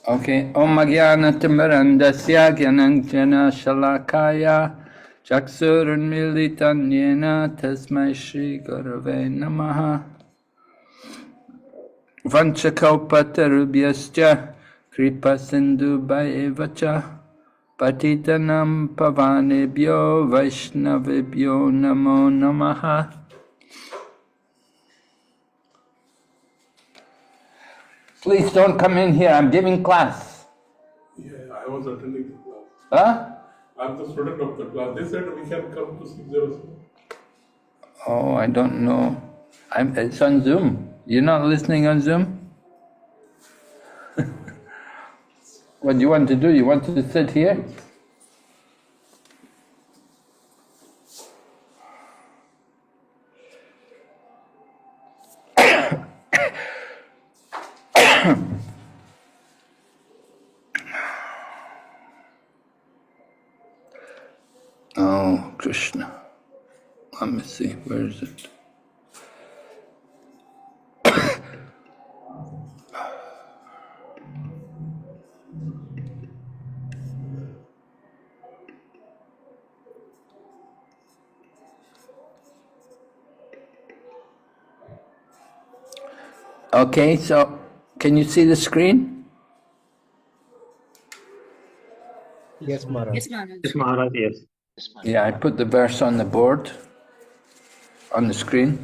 Okay. Om Agyanatimarandasya Gyananjana Shalakaya Chaksurun Militanyena Tasmai Shri Gurave Namaha Vanchakalpatarubhyascha Kripa Sindhu Bhaevacha Patitanam Pavanebhyo Vaishnavebhyo Namo Namaha. Please don't come in here, I'm giving class. Yeah, I was attending the class. Huh? I'm the student of the class. They said we can come to 607. Oh, I don't know. It's on Zoom. You're not listening on Zoom? What do you want to do? You want to sit here? Oh, Krishna. Let me see, where is it? Okay, so can you see the screen? Yes, Maharaj. Yes, Maharaj. Yes, Maharaj, yes. Yeah, I put the verse on the board, on the screen.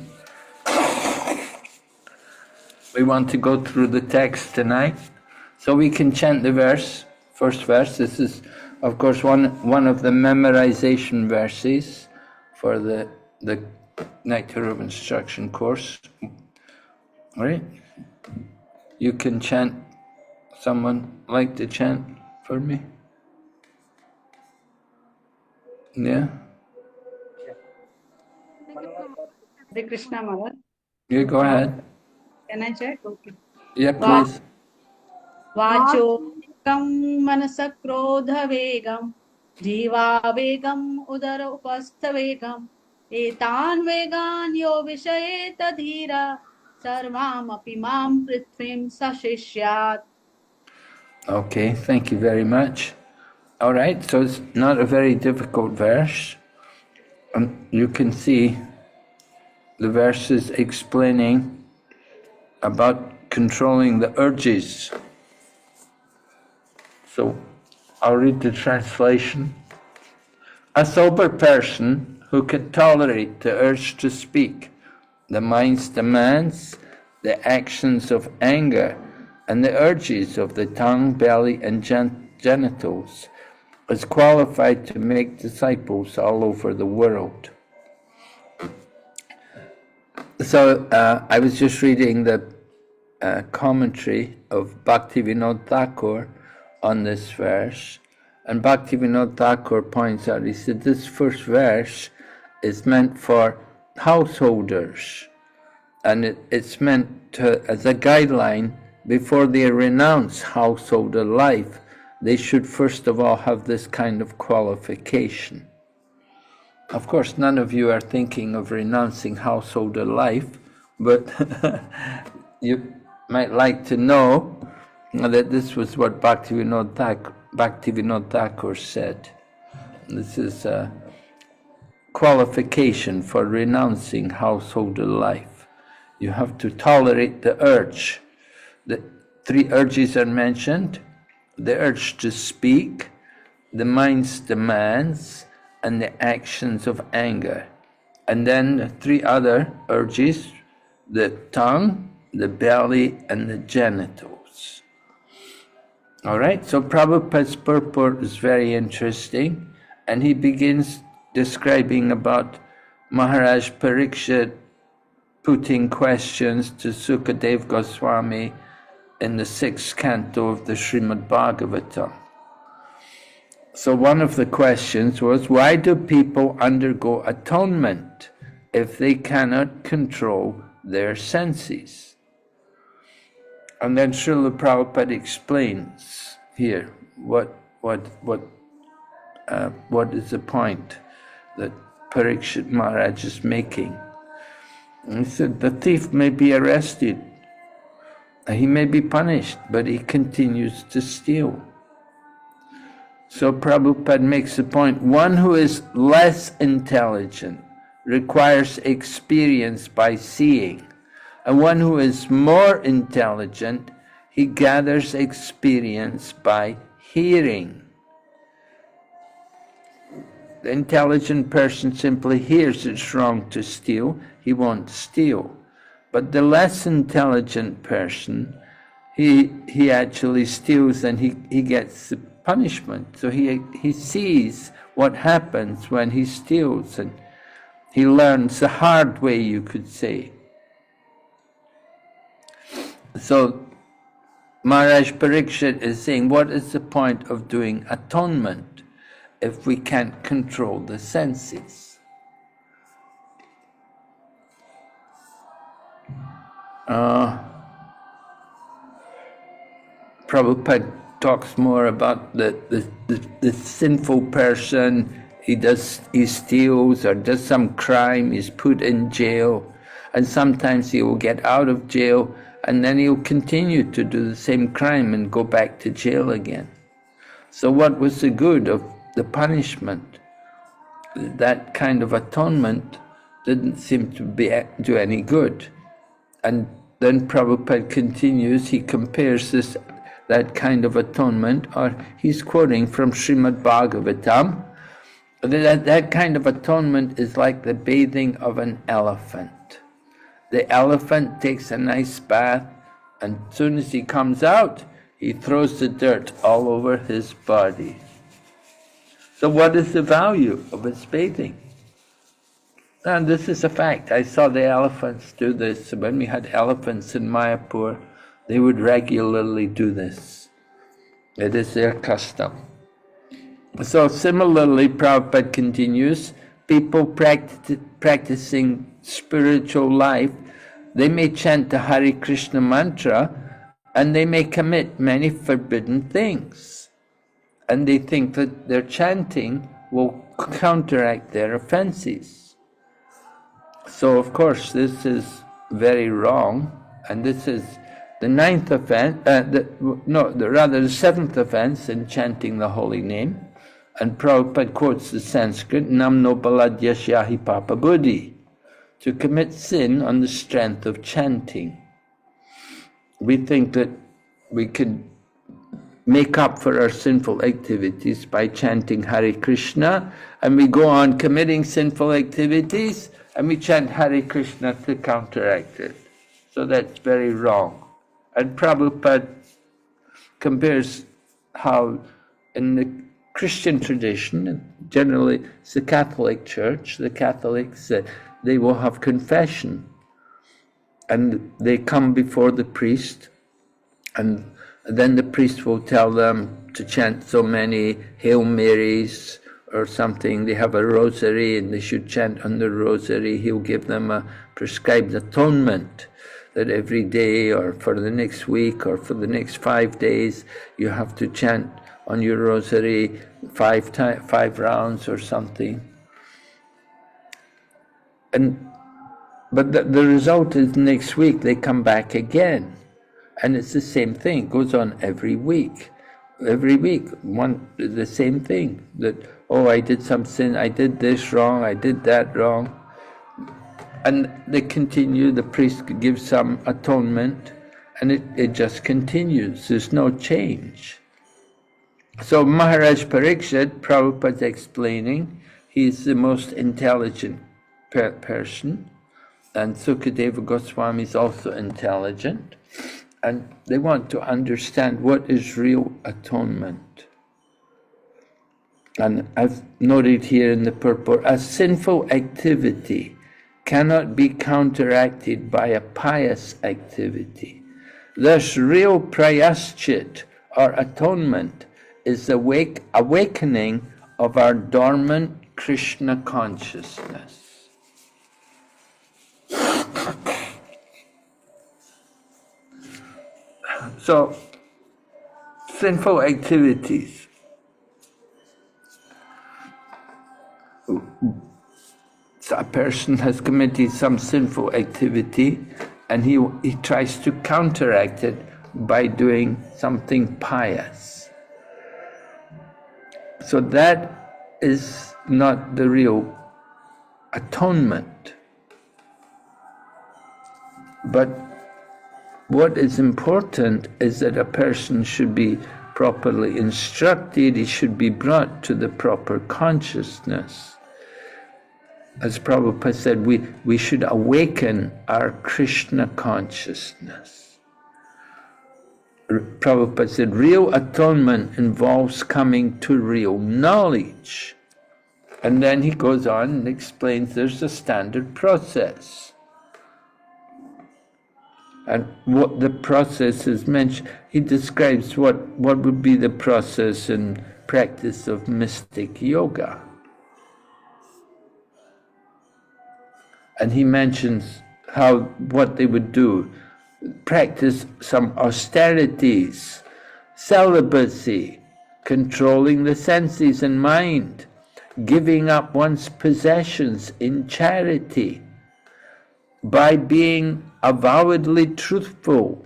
We want to go through the text tonight, so we can chant the verse, first verse. This is, of course, one of the memorization verses for the Nectar of Instruction course. Right? You can chant. Someone like to chant for me? Yeah? Hare Krishna, Maharaj. You go ahead. Can I check? Okay. Yeah, please. Vachokam manasakrodhavegam jivavegam udara upasthavegam etan vegan yo vishayeta dhira sarvam apimam prithvim sashishyat. Okay, thank you very much. All right, so it's not a very difficult verse. You can see the verses explaining about controlling the urges. So I'll read the translation. A sober person who can tolerate the urge to speak, the mind's demands, the actions of anger, and the urges of the tongue, belly, and genitals, is qualified to make disciples all over the world. So I was just reading the commentary of Bhakti.V. Thakur on this verse, and Bhakti.V. Thakur points out, he said this first verse is meant for householders, and it's meant to, as a guideline before they renounce householder life. They should first of all have this kind of qualification. Of course, none of you are thinking of renouncing householder life, but you might like to know that this was what Bhakti.V. Thakur said. This is a qualification for renouncing householder life. You have to tolerate the urge. The three urges are mentioned: the urge to speak, the mind's demands, and the actions of anger. And then the three other urges: the tongue, the belly, and the genitals. All right, so Prabhupada's purport is very interesting, and he begins describing about Maharaj Parikshit putting questions to Sukadeva Goswami in the 6th canto of the Srimad Bhagavatam. So one of the questions was, why do people undergo atonement if they cannot control their senses? And then Srila Prabhupada explains here what is the point that Parikshit Maharaj is making. He said, the thief may be arrested, he may be punished, but he continues to steal. So Prabhupada makes the point, one who is less intelligent requires experience by seeing, and one who is more intelligent, he gathers experience by hearing. The intelligent person simply hears it's wrong to steal, he won't steal. But the less intelligent person, he actually steals and he gets the punishment. So he sees what happens when he steals, and he learns the hard way, you could say. So Maharaj Parikshit is saying, what is the point of doing atonement if we can't control the senses? Prabhupada talks more about the sinful person. He steals or does some crime, he's put in jail, and sometimes he will get out of jail and then he'll continue to do the same crime and go back to jail again. So what was the good of the punishment? That kind of atonement didn't seem to do any good. And then Prabhupada continues, he compares that kind of atonement, or he's quoting from Srimad Bhagavatam, that kind of atonement is like the bathing of an elephant. The elephant takes a nice bath, and as soon as he comes out, he throws the dirt all over his body. So what is the value of his bathing? And this is a fact. I saw the elephants do this. When we had elephants in Mayapur, they would regularly do this. It is their custom. So similarly, Prabhupada continues, people practicing spiritual life, they may chant the Hare Krishna mantra and they may commit many forbidden things. And they think that their chanting will counteract their offenses. So of course this is very wrong, and this is the ninth offense, the seventh offense in chanting the holy name. And Prabhupada quotes the Sanskrit, Namno Baladyasyahi Papa Buddhi, to commit sin on the strength of chanting. We think that we can make up for our sinful activities by chanting Hare Krishna, and we go on committing sinful activities, and we chant Hare Krishna to counteract it. So that's very wrong. And Prabhupada compares how in the Christian tradition, generally it's the Catholic Church, the Catholics, they will have confession, and they come before the priest, and then the priest will tell them to chant so many Hail Marys or something. They have a rosary and they should chant on the rosary. He'll give them a prescribed atonement that every day or for the next week or for the next 5 days you have to chant on your rosary 5 rounds or something. But the result is next week they come back again. And it's the same thing, it goes on every week. Every week, the same thing. That, oh, I did some sin, I did this wrong, I did that wrong. And they continue, the priest gives some atonement, and it just continues. There's no change. So Maharaj Parikshit, Prabhupada's explaining, he's the most intelligent person, and Sukadeva Goswami is also intelligent. And they want to understand what is real atonement. And I've noted here in the purport, a sinful activity cannot be counteracted by a pious activity. Thus, real prayaschit, or atonement, is the awakening of our dormant Krishna consciousness. So, sinful activities. a person has committed some sinful activity and he tries to counteract it by doing something pious. So that is not the real atonement. But what is important is that a person should be properly instructed, he should be brought to the proper consciousness. As Prabhupada said, we should awaken our Krishna consciousness. Prabhupada said, real atonement involves coming to real knowledge. And then he goes on and explains there's a standard process. And what the process is mentioned, he describes what would be the process and practice of mystic yoga. And he mentions what they would do, practice some austerities, celibacy, controlling the senses and mind, giving up one's possessions in charity, by being avowedly truthful,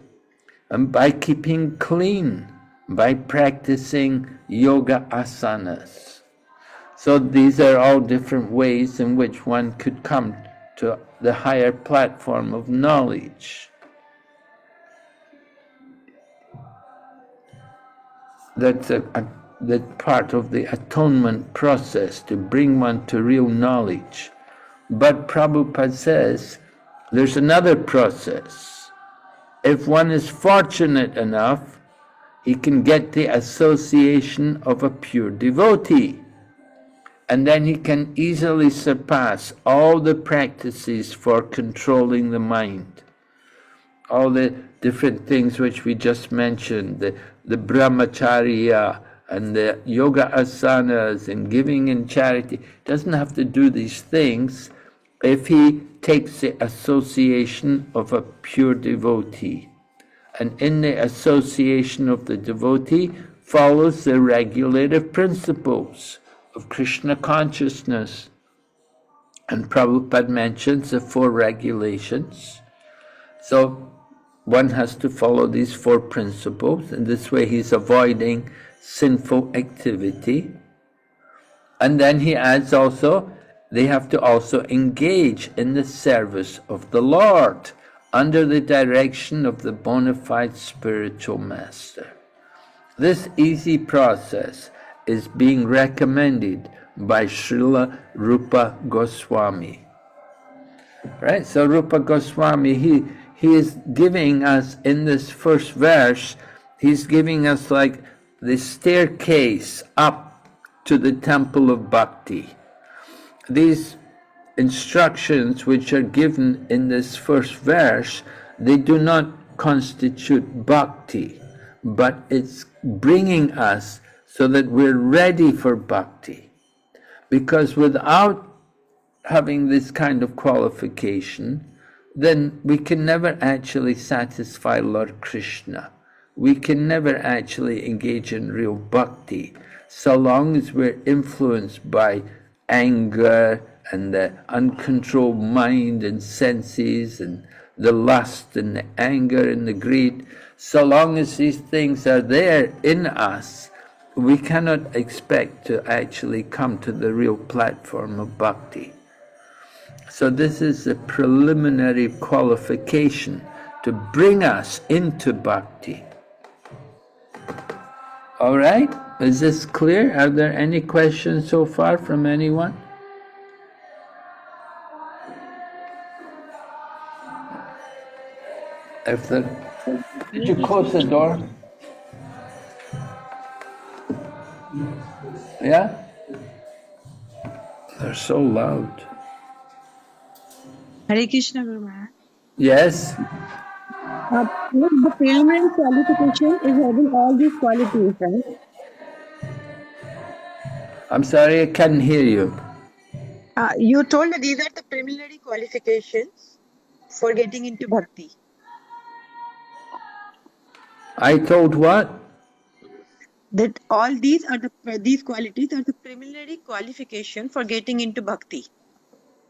and by keeping clean, by practicing yoga asanas. So these are all different ways in which one could come to the higher platform of knowledge. That's that part of the atonement process, to bring one to real knowledge. But Prabhupada says, there's another process. If one is fortunate enough, he can get the association of a pure devotee. And then he can easily surpass all the practices for controlling the mind. All the different things which we just mentioned, the brahmacharya and the yoga asanas and giving in charity. Doesn't have to do these things if he takes the association of a pure devotee. And in the association of the devotee follows the regulative principles of Krishna consciousness. And Prabhupada mentions the 4 regulations. So one has to follow these 4 principles, and this way he's avoiding sinful activity. And then he adds also, they have to also engage in the service of the Lord under the direction of the bona fide spiritual master. This easy process is being recommended by Srila Rupa Goswami. Right? So Rupa Goswami, he is giving us in this first verse, he's giving us like the staircase up to the temple of Bhakti. These instructions which are given in this first verse, they do not constitute Bhakti, but it's bringing us so that we're ready for Bhakti. Because without having this kind of qualification, then we can never actually satisfy Lord Krishna. We can never actually engage in real Bhakti, so long as we're influenced by anger and the uncontrolled mind and senses and the lust and the anger and the greed. So long as these things are there in us, we cannot expect to actually come to the real platform of Bhakti. So this is a preliminary qualification to bring us into Bhakti. All right? Is this clear? Are there any questions so far from anyone? If there, did you close the door? Yeah? They're so loud. Hare Krishna, Guru Maharaj. Yes? The preliminary qualification is having all these qualities, right? I'm sorry, I can't hear you. You told that these are the preliminary qualifications for getting into Bhakti. I told what? That all these qualities are the preliminary qualification for getting into Bhakti.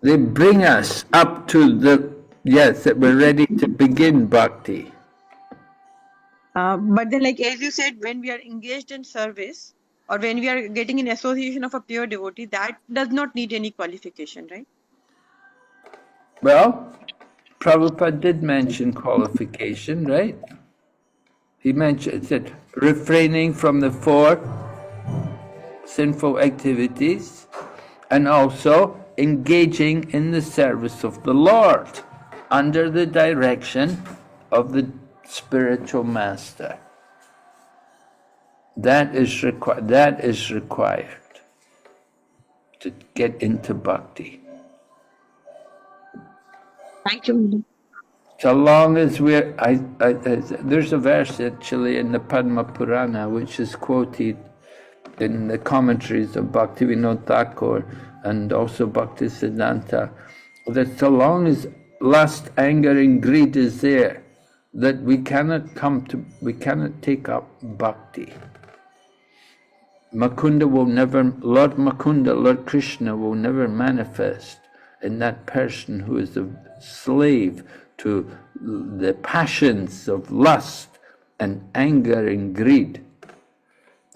They bring us up to the, yes, that we're ready to begin bhakti. But then, like as you said, when we are engaged in service or when we are getting in association of a pure devotee, that does not need any qualification, right? Well, Prabhupada did mention qualification, right? He mentioned that refraining from the 4 sinful activities and also engaging in the service of the Lord under the direction of the spiritual master. That is required to get into bhakti. Thank you. So long as we're, there's a verse actually in the Padma Purana which is quoted in the commentaries of Bhaktivinoda Thakur and also Bhakti Siddhanta, that so long as lust, anger and greed is there, that we cannot take up bhakti. Lord Mukunda, Lord Krishna will never manifest in that person who is a slave to the passions of lust and anger and greed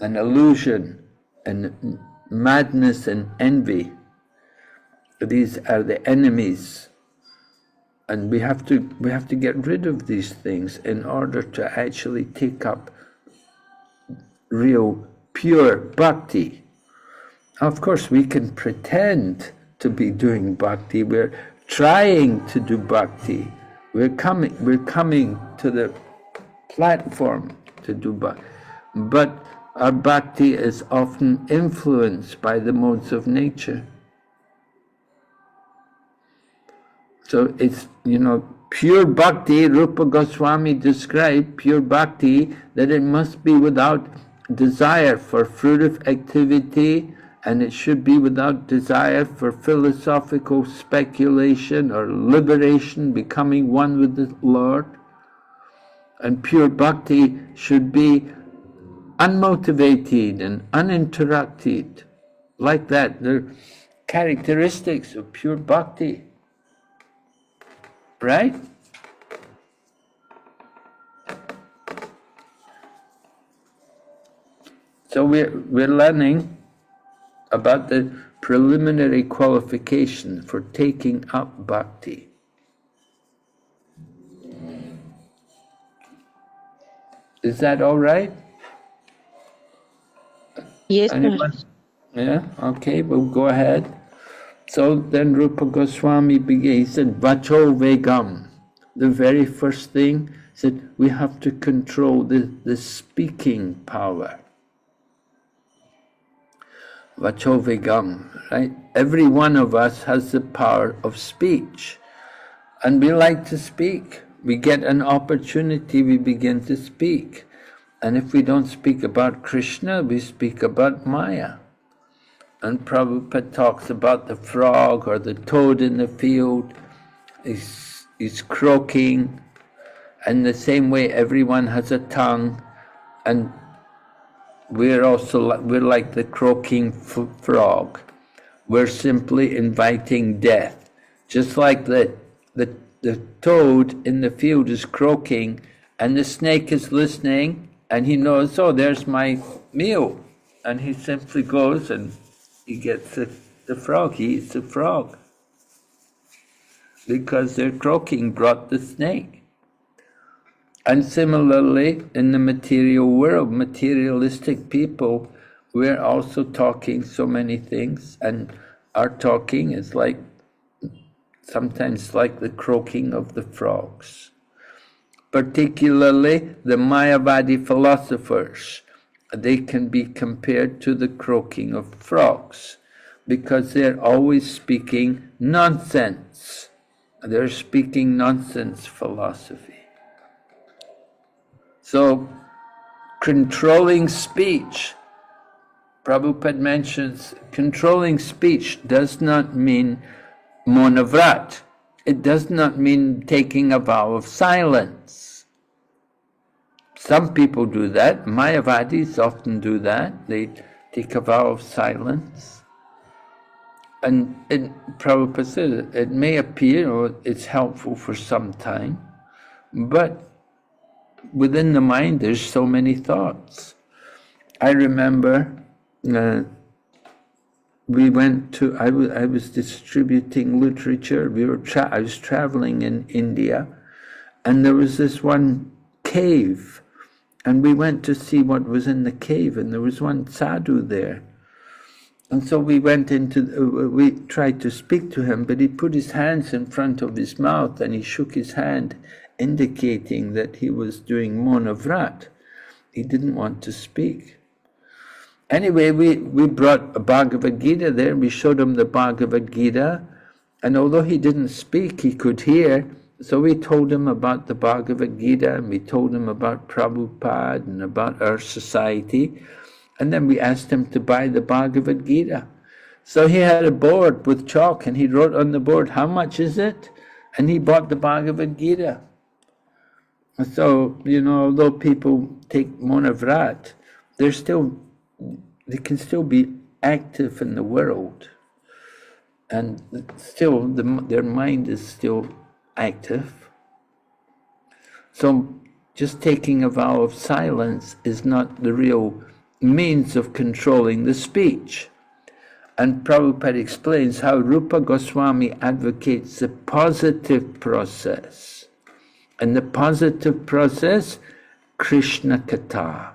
and illusion and madness and envy. These are the enemies, and we have to get rid of these things in order to actually take up real pure bhakti. Of course, we can pretend to be doing bhakti. We're trying to do bhakti. We're coming to the platform to do bhakti. But our bhakti is often influenced by the modes of nature. So it's, pure bhakti, Rupa Goswami described pure bhakti, that it must be without desire for fruitive activity, and it should be without desire for philosophical speculation or liberation, becoming one with the Lord. And pure bhakti should be unmotivated and uninterrupted. Like that, they're characteristics of pure bhakti. Right? So we're learning about the preliminary qualification for taking up bhakti. Is that all right? Yes, Anyone? Yeah? Okay, we'll go ahead. So then Rupa Goswami began, he said, Vacho Vegam. The very first thing, said, we have to control the speaking power. Vacho Vegam, right? Every one of us has the power of speech. And we like to speak. We get an opportunity, we begin to speak. And if we don't speak about Krishna, we speak about Maya. And Prabhupada talks about the frog or the toad in the field is croaking. And the same way everyone has a tongue, and we're like the croaking frog. We're simply inviting death. Just like the toad in the field is croaking, and the snake is listening, and he knows, oh, there's my meal. And he simply goes and he gets the frog, he eats the frog. Because their croaking brought the snake. And similarly, in the material world, materialistic people, we're also talking so many things, and our talking is sometimes like the croaking of the frogs. Particularly the Mayavadi philosophers, they can be compared to the croaking of frogs, because they're always speaking nonsense. They're speaking nonsense philosophy. So, controlling speech, Prabhupada mentions, controlling speech does not mean monavrat. It does not mean taking a vow of silence. Some people do that. Mayavadis often do that. They take a vow of silence. And Prabhupada said it may appear, or it's helpful for some time, but within the mind there's so many thoughts. I remember we went to, I was distributing literature. I was traveling in India, and there was this one cave, and we went to see what was in the cave, and there was one sadhu there. And so we went we tried to speak to him, but he put his hands in front of his mouth and he shook his hand, indicating that he was doing monavrat. He didn't want to speak. Anyway, we brought a Bhagavad Gita there, we showed him the Bhagavad Gita, and although he didn't speak, he could hear, so we told him about the Bhagavad Gita, and we told him about Prabhupada and about our society, and then we asked him to buy the Bhagavad Gita. So he had a board with chalk, and he wrote on the board, how much is it? And he bought the Bhagavad Gita. So, although people take monavrat, they can still be active in the world, and still their mind is still active. So just taking a vow of silence is not the real means of controlling the speech. And Prabhupada explains how Rupa Goswami advocates the positive process. And the positive process, Krishna Katha,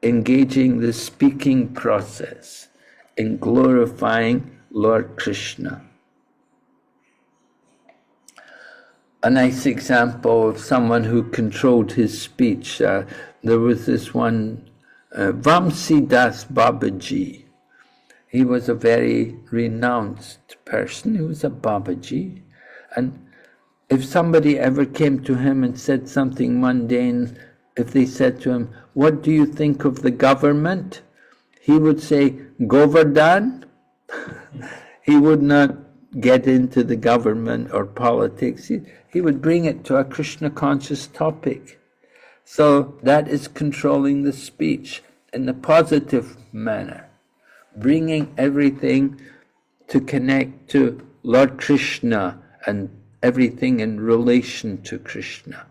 engaging the speaking process in glorifying Lord Krishna. A nice example of someone who controlled his speech, there was this one, Vamsidas Babaji. He was a very renounced person, he was a Babaji, and if somebody ever came to him and said something mundane, if they said to him, what do you think of the government? He would say, Govardhan. He would not get into the government or politics. He would bring it to a Krishna conscious topic. So that is controlling the speech in the positive manner, bringing everything to connect to Lord Krishna and everything in relation to Krishna.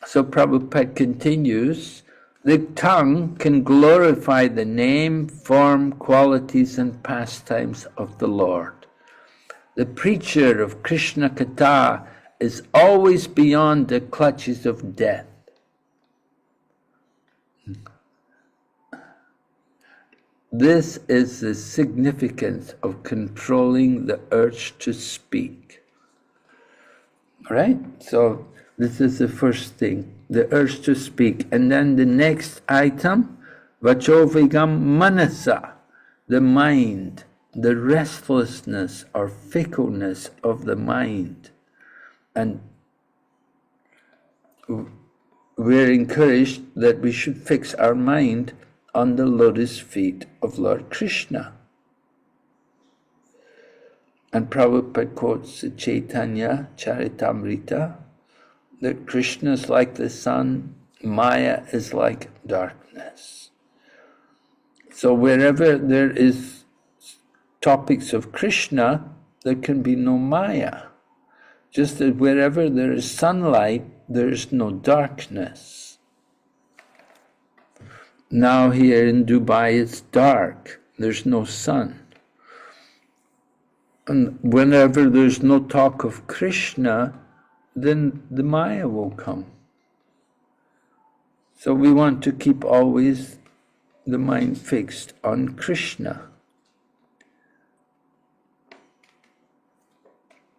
So Prabhupada continues, the tongue can glorify the name, form, qualities and pastimes of the Lord. The preacher of Krishna Katha is always beyond the clutches of death. This is the significance of controlling the urge to speak. All right? So this is the first thing, the urge to speak. And then the next item, Vachovigam Manasa, the mind, the restlessness or fickleness of the mind. And we're encouraged that we should fix our mind on the lotus feet of Lord Krishna. And Prabhupada quotes the Chaitanya Charitamrita, that Krishna is like the sun, Maya is like darkness. So wherever there is topics of Krishna, there can be no Maya. Just that wherever there is sunlight, there is no darkness. Now here in Dubai it's dark, there's no sun. And whenever there's no talk of Krishna, then the Maya will come. So we want to keep always the mind fixed on Krishna.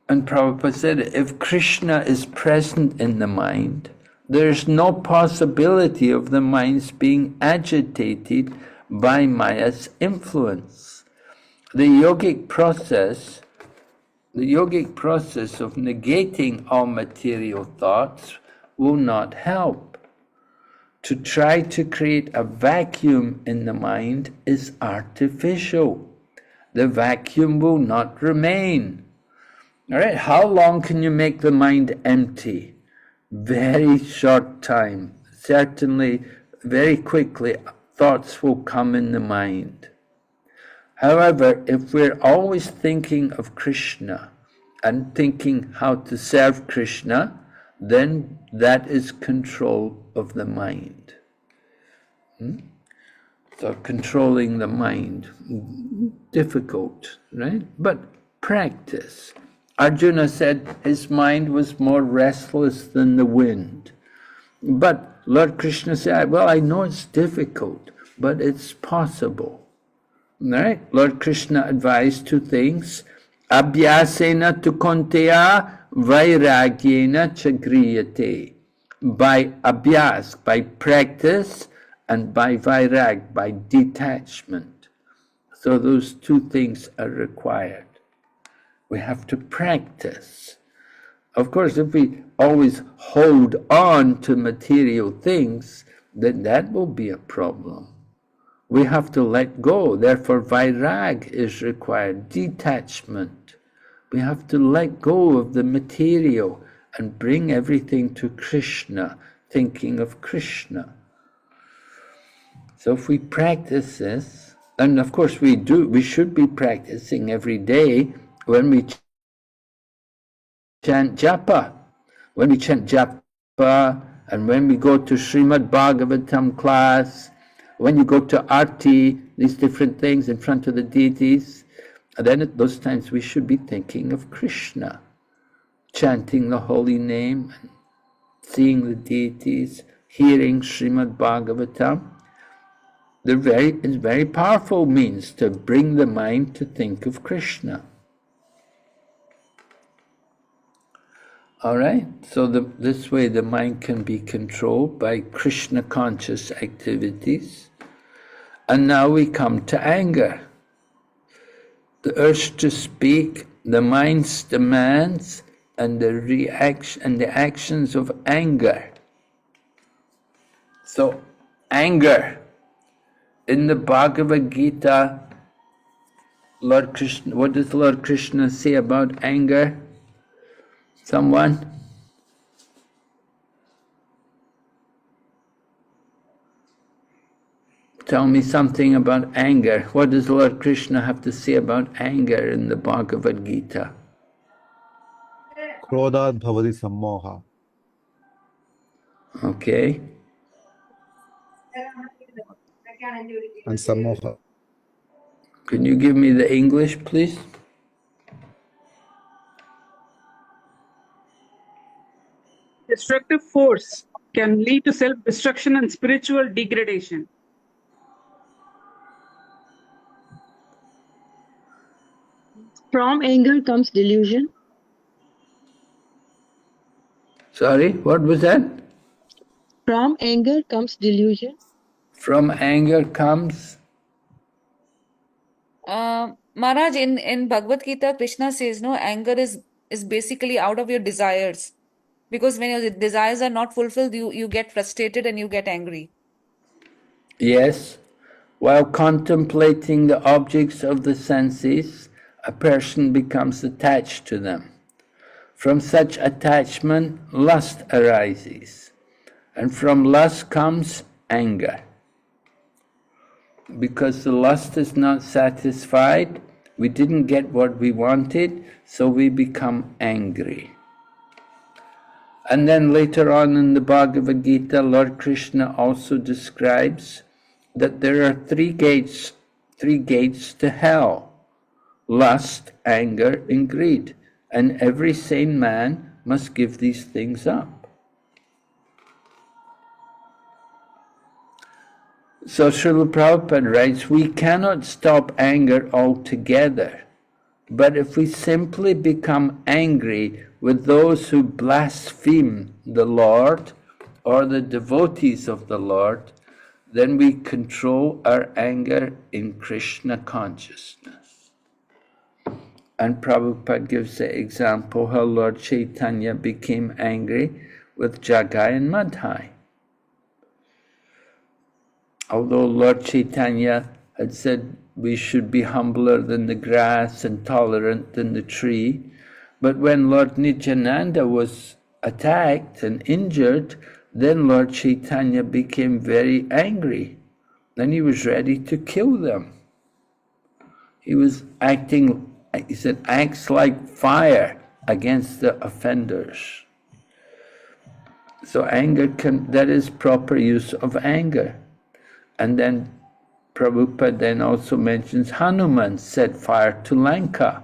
And Prabhupada said, if Krishna is present in the mind, there is no possibility of the minds being agitated by Maya's influence. The yogic process of negating all material thoughts will not help. To try to create a vacuum in the mind is artificial. The vacuum will not remain. All right, how long can you make the mind empty? Very short time. Certainly, very quickly, thoughts will come in the mind. However, if we're always thinking of Krishna and thinking how to serve Krishna, then that is control of the mind. So controlling the mind, difficult, right? But practice. Arjuna said his mind was more restless than the wind. But Lord Krishna said, well, I know it's difficult, but it's possible. Right? Lord Krishna advised two things. Abhyasena tu konteya vairagyena chagriyate. By abhyas, by practice, and by vairag, by detachment. So those two things are required. We have to practice. Of course, if we always hold on to material things, then that will be a problem. We have to let go. Therefore, vairag is required, detachment. We have to let go of the material and bring everything to Krishna, thinking of Krishna. So if we practice this, and of course we should be practicing every day when we chant japa. When we chant japa, and when we go to Srimad Bhagavatam class, when you go to arti, these different things in front of the deities, and then at those times we should be thinking of Krishna, chanting the holy name, and seeing the deities, hearing Srimad Bhagavatam. It's very powerful means to bring the mind to think of Krishna. All right, so this way the mind can be controlled by Krishna conscious activities. And now we come to anger. The urge to speak, the mind's demands, and the reaction and the actions of anger. So, anger. In the Bhagavad Gita, Lord Krishna, what does Lord Krishna say about anger? Someone? Tell me something about anger. What does Lord Krishna have to say about anger in the Bhagavad Gita? Krodhat bhavati sammoha. Okay. And sammoha. Can you give me the English, please? Destructive force can lead to self-destruction and spiritual degradation. From anger comes delusion. Sorry, what was that? From anger comes delusion. From anger comes... Maharaj, in Bhagavad Gita, Krishna says, no, anger is basically out of your desires. Because when your desires are not fulfilled, you get frustrated and you get angry. Yes, while contemplating the objects of the senses, a person becomes attached to them. From such attachment, lust arises, and from lust comes anger. Because the lust is not satisfied, we didn't get what we wanted, so we become angry. And then later on in the Bhagavad Gita, Lord Krishna also describes that there are three gates to hell: lust, anger, and greed. And every sane man must give these things up. So Srila Prabhupada writes, we cannot stop anger altogether, but if we simply become angry with those who blaspheme the Lord or the devotees of the Lord, then we control our anger in Krishna consciousness. And Prabhupada gives the example how Lord Chaitanya became angry with Jagai and Madhai. Although Lord Chaitanya had said we should be humbler than the grass and tolerant than the tree, but when Lord Nityananda was attacked and injured, then Lord Chaitanya became very angry, and he was ready to kill them. he was acting, he said, acts like fire against the offenders. So anger that is proper use of anger. And then Prabhupada then also mentions Hanuman set fire to Lanka.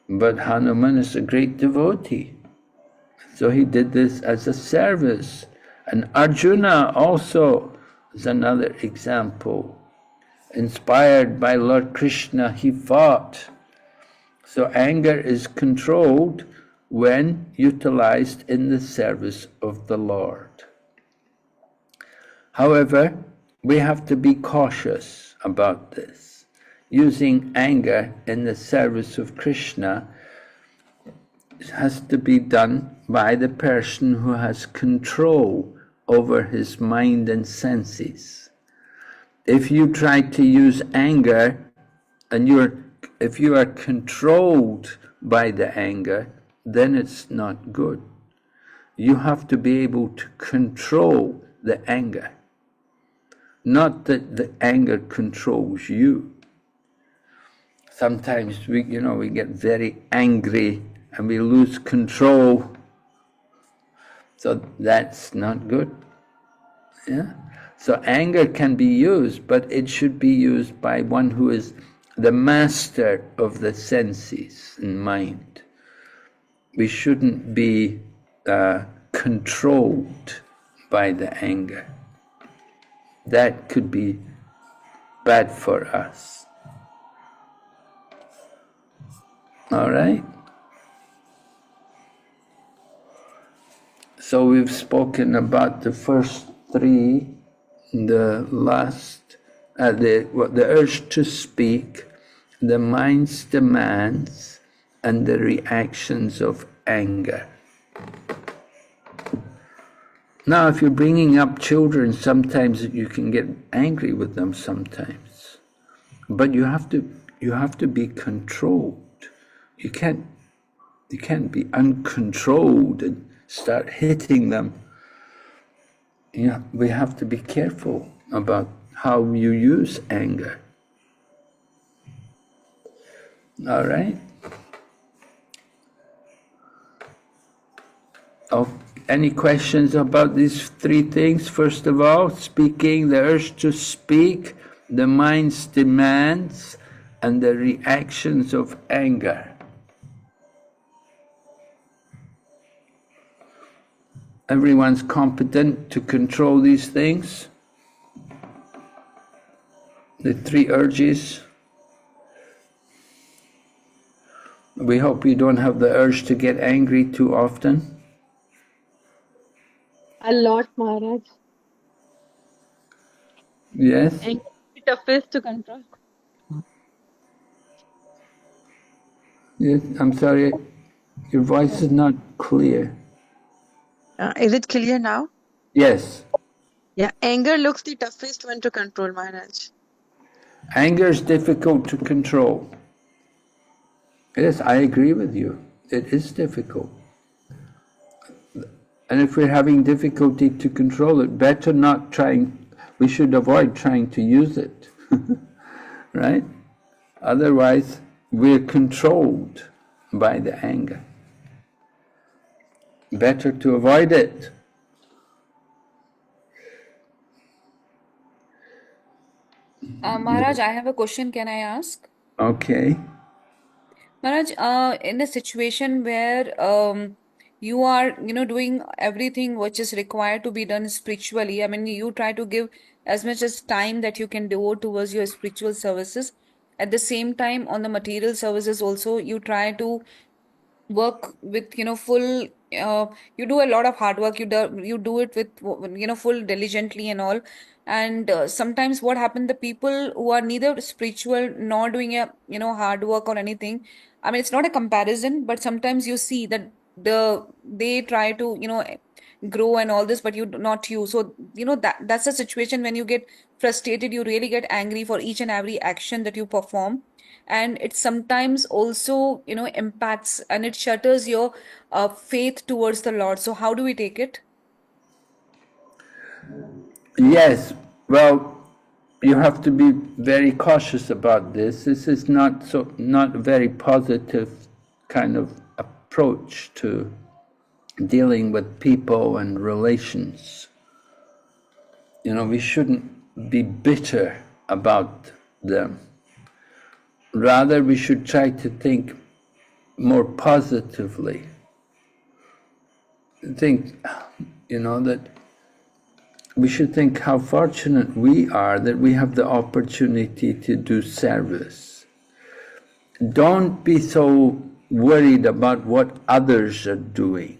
But Hanuman is a great devotee. So he did this as a service. And Arjuna also is another example. Inspired by Lord Krishna, he fought. So anger is controlled when utilized in the service of the Lord. However, we have to be cautious about this. Using anger in the service of Krishna has to be done by the person who has control over his mind and senses. If you try to use anger and if you are controlled by the anger, then it's not good. You have to be able to control the anger, not that the anger controls you. Sometimes we get very angry and we lose control. So that's not good. Yeah? So anger can be used, but it should be used by one who is the master of the senses and mind. We shouldn't be controlled by the anger. That could be bad for us. All right? So we've spoken about the first three, the last, the urge to speak, the mind's demands, and the reactions of anger. Now, if you're bringing up children, sometimes you can get angry with them sometimes, but you have to be controlled. You can't be uncontrolled and start hitting them. We have to be careful about how you use anger. All right? Oh, any questions about these three things? First of all, speaking, the urge to speak, the mind's demands, and the reactions of anger. Everyone's competent to control these things? The three urges? We hope you don't have the urge to get angry too often. A lot, Maharaj. Yes? And the toughest to control. Yes, I'm sorry, your voice is not clear. Is it clear now? Yes. Yeah, anger looks the toughest one to control, Maharaj. Anger is difficult to control. Yes, I agree with you. It is difficult. And if we're having difficulty to control it, we should avoid trying to use it. Right? Otherwise, we're controlled by the anger. Better to avoid it. Maharaj, I have a question. Can I ask? Okay. Maharaj, in a situation where you are, doing everything which is required to be done spiritually, I mean, you try to give as much as time that you can devote towards your spiritual services. At the same time, on the material services also, you try to work with full you do a lot of hard work, you do it with full diligently and all. And sometimes what happened, the people who are neither spiritual nor doing a hard work or anything, I mean, it's not a comparison, but sometimes you see that they try to grow and all this, but not you. So that's a situation when you get frustrated, you really get angry for each and every action that you perform, and it sometimes also impacts and it shatters your faith towards the Lord. So how do we take it? Yes. Well, you have to be very cautious about this. This is not a very positive kind of approach to dealing with people and relations. You know, we shouldn't be bitter about them. Rather, we should try to think more positively. Think, you know, that we should think how fortunate we are that we have the opportunity to do service. Don't be so worried about what others are doing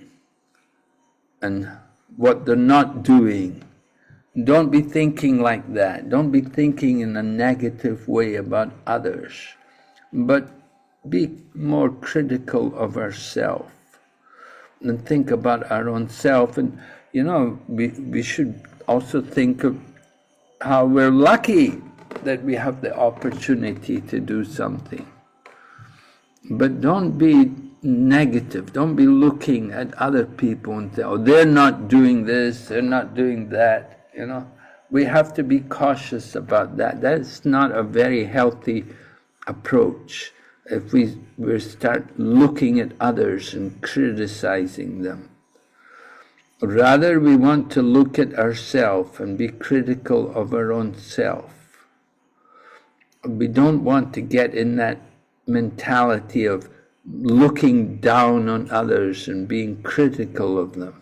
and what they're not doing. Don't be thinking like that. Don't be thinking in a negative way about others, but be more critical of ourselves and think about our own self. And you know, we should also think of how we're lucky that we have the opportunity to do something. But don't be negative. Don't be looking at other people and say, oh, they're not doing this, they're not doing that. You know, we have to be cautious about that. That's not a very healthy approach. If we start looking at others and criticizing them. Rather, we want to look at ourselves and be critical of our own self. We don't want to get in that mentality of looking down on others and being critical of them.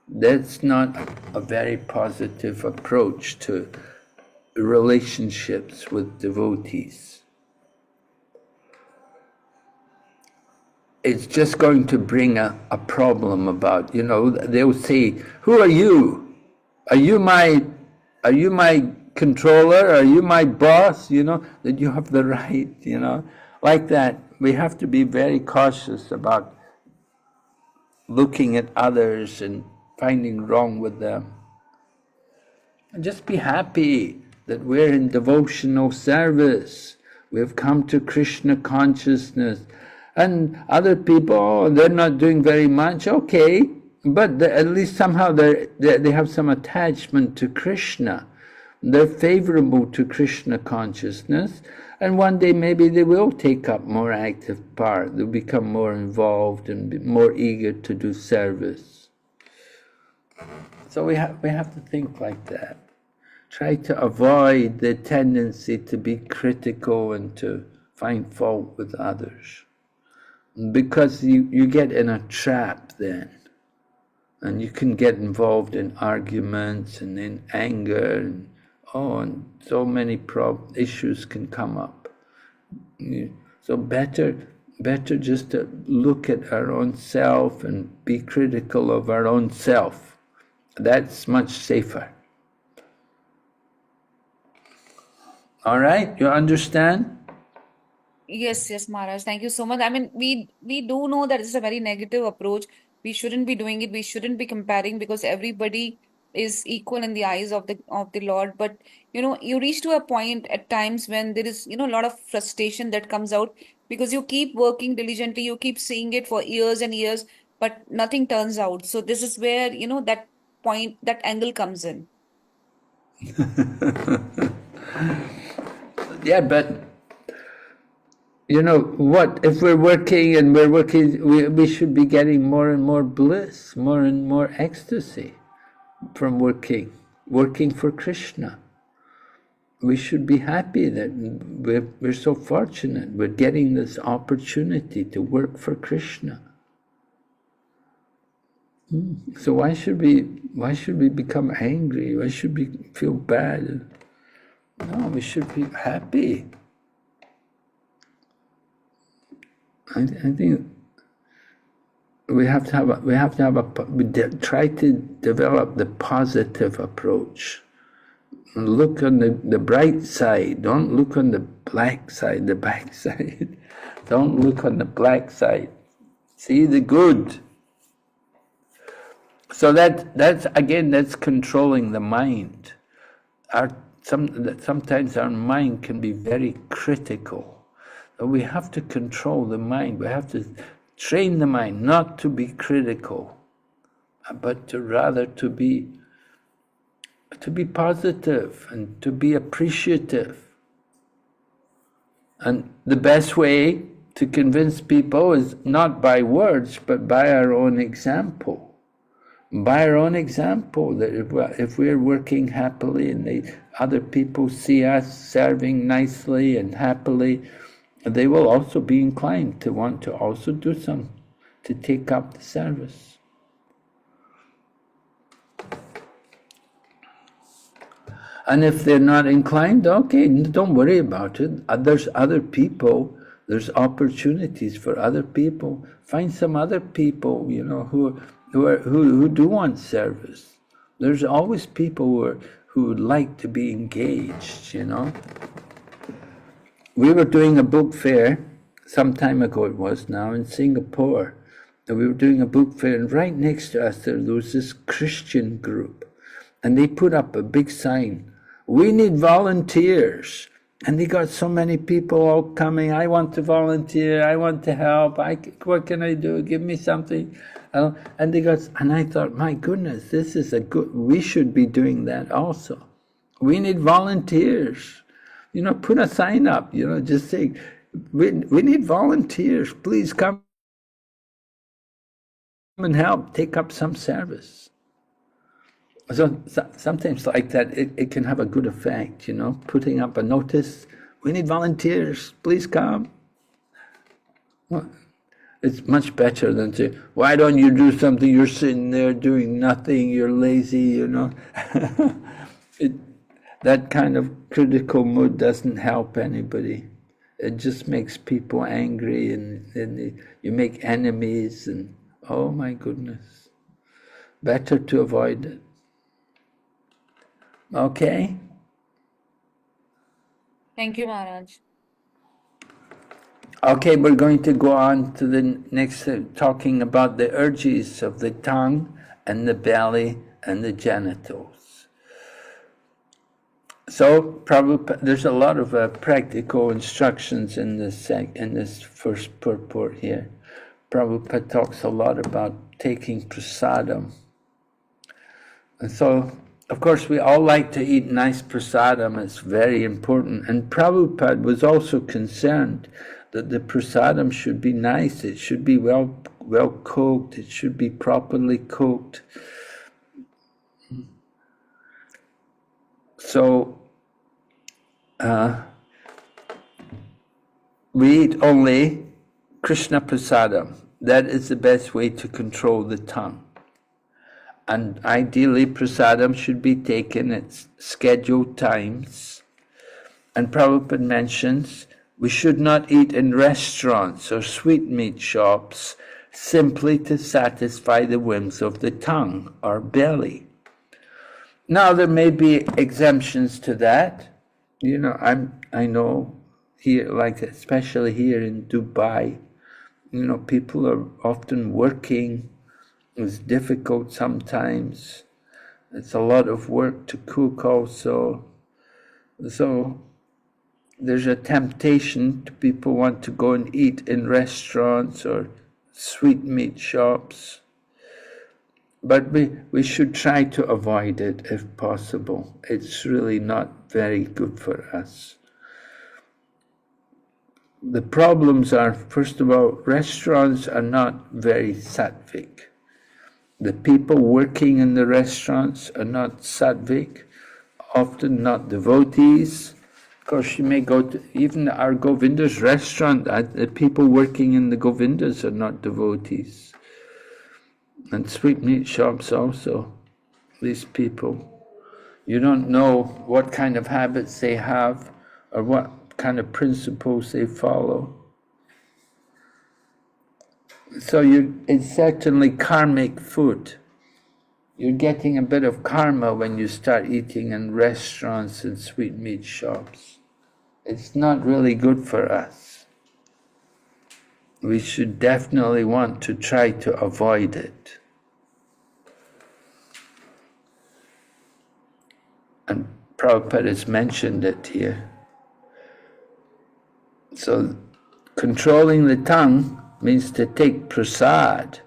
That's not a very positive approach to relationships with devotees. It's just going to bring a problem about, you know, they'll say, who are you? Are you my controller? Are you my boss? You know, that you have the right, you know, like that. We have to be very cautious about looking at others and finding wrong with them. And just be happy that we're in devotional service. We've come to Krishna consciousness. And other people, oh, they're not doing very much, okay, but at least somehow they have some attachment to Krishna. They're favorable to Krishna consciousness, and one day maybe they will take up more active part. They'll become more involved and be more eager to do service. So we have to think like that. Try to avoid the tendency to be critical and to find fault with others. Because you get in a trap then, and you can get involved in arguments and in anger, and so many issues can come up. So better just to look at our own self and be critical of our own self. That's much safer. All right, you understand? Yes, Maharaj. Thank you so much. I mean, we do know that it's a very negative approach. We shouldn't be doing it. We shouldn't be comparing because everybody is equal in the eyes of the Lord. But you know, you reach to a point at times when there is, you know, a lot of frustration that comes out because you keep working diligently, you keep seeing it for years and years, but nothing turns out. So this is where, you know, that point, that angle comes in. Yeah, but you know what, if we're working and we should be getting more and more bliss, more and more ecstasy from working for Krishna. We should be happy that we're so fortunate. We're getting this opportunity to work for Krishna. So why should we become angry? Why should we feel bad? No, we should be happy. I think we have to try to develop the positive approach. Look on the bright side. Don't look on the black side, the back side. Don't look on the black side. See the good. So that's controlling the mind. Sometimes our mind can be very critical. We have to control the mind. We have to train the mind not to be critical, but rather to be to be positive and to be appreciative. And the best way to convince people is not by words, but by our own example. By our own example, that if we're working happily and other people see us serving nicely and happily, they will also be inclined to want to also do some, to take up the service. And if they're not inclined, okay, don't worry about it. There's other people, there's opportunities for other people. Find some other people, you know, who do want service. There's always people who would like to be engaged, you know. We were doing a book fair, some time ago it was now, in Singapore. And we were doing a book fair, and right next to us there was this Christian group. And they put up a big sign, "We need volunteers." And they got so many people all coming, "I want to volunteer, I want to help, what can I do, give me something." And they got, and I thought, my goodness, this is we should be doing that also. We need volunteers. You know, put a sign up, you know, just say, we need volunteers, please come and help, take up some service. So sometimes like that, it can have a good effect, you know, putting up a notice, "We need volunteers, please come." Well, it's much better than say, "Why don't you do something? You're sitting there doing nothing, you're lazy," you know. That kind of critical mood doesn't help anybody. It just makes people angry, and you make enemies, and oh my goodness. Better to avoid it. Okay? Thank you, Maharaj. Okay, we're going to go on to the next, talking about the urges of the tongue and the belly and the genitals. So, there's a lot of practical instructions in this first purport here. Prabhupada talks a lot about taking prasadam. And so, of course, we all like to eat nice prasadam. It's very important. And Prabhupada was also concerned that the prasadam should be nice. It should be well cooked. It should be properly cooked. So, we eat only Krishna prasadam. That is the best way to control the tongue. And ideally, prasadam should be taken at scheduled times. And Prabhupada mentions we should not eat in restaurants or sweetmeat shops simply to satisfy the whims of the tongue or belly. Now, there may be exemptions to that. You know, I know here, like especially here in Dubai, you know, people are often working. It's difficult sometimes. It's a lot of work to cook also. So there's a temptation to people want to go and eat in restaurants or sweetmeat shops. But we should try to avoid it if possible. It's really not very good for us. The problems are, first of all, restaurants are not very sattvic. The people working in the restaurants are not sattvic, often not devotees. Of course, you may go to even our Govinda's restaurant, the people working in the Govindas are not devotees. And sweetmeat shops also, these people. You don't know what kind of habits they have or what kind of principles they follow. So it's certainly karmic food. You're getting a bit of karma when you start eating in restaurants and sweetmeat shops. It's not really good for us. We should definitely want to try to avoid it. And Prabhupada has mentioned it here. So controlling the tongue means to take prasad.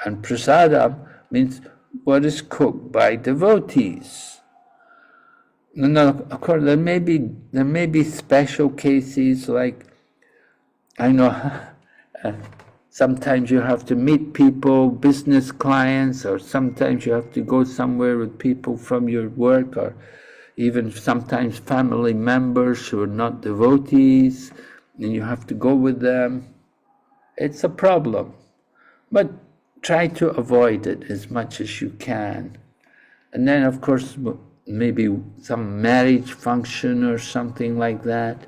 And prasadam means what is cooked by devotees. No, of course, there may be special cases, like, I know, sometimes you have to meet people, business clients, or sometimes you have to go somewhere with people from your work, or even sometimes family members who are not devotees, and you have to go with them. It's a problem, but try to avoid it as much as you can. And then, of course, maybe some marriage function or something like that,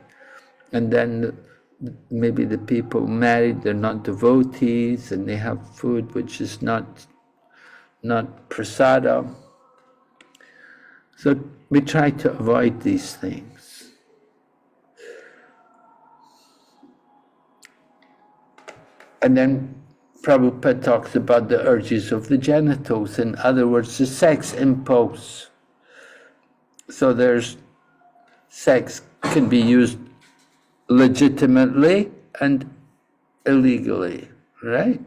and then maybe the people married, they're not devotees, and they have food which is not prasada. So we try to avoid these things. And then Prabhupada talks about the urges of the genitals, in other words, the sex impulse. So there's sex can be used legitimately and illegally, right?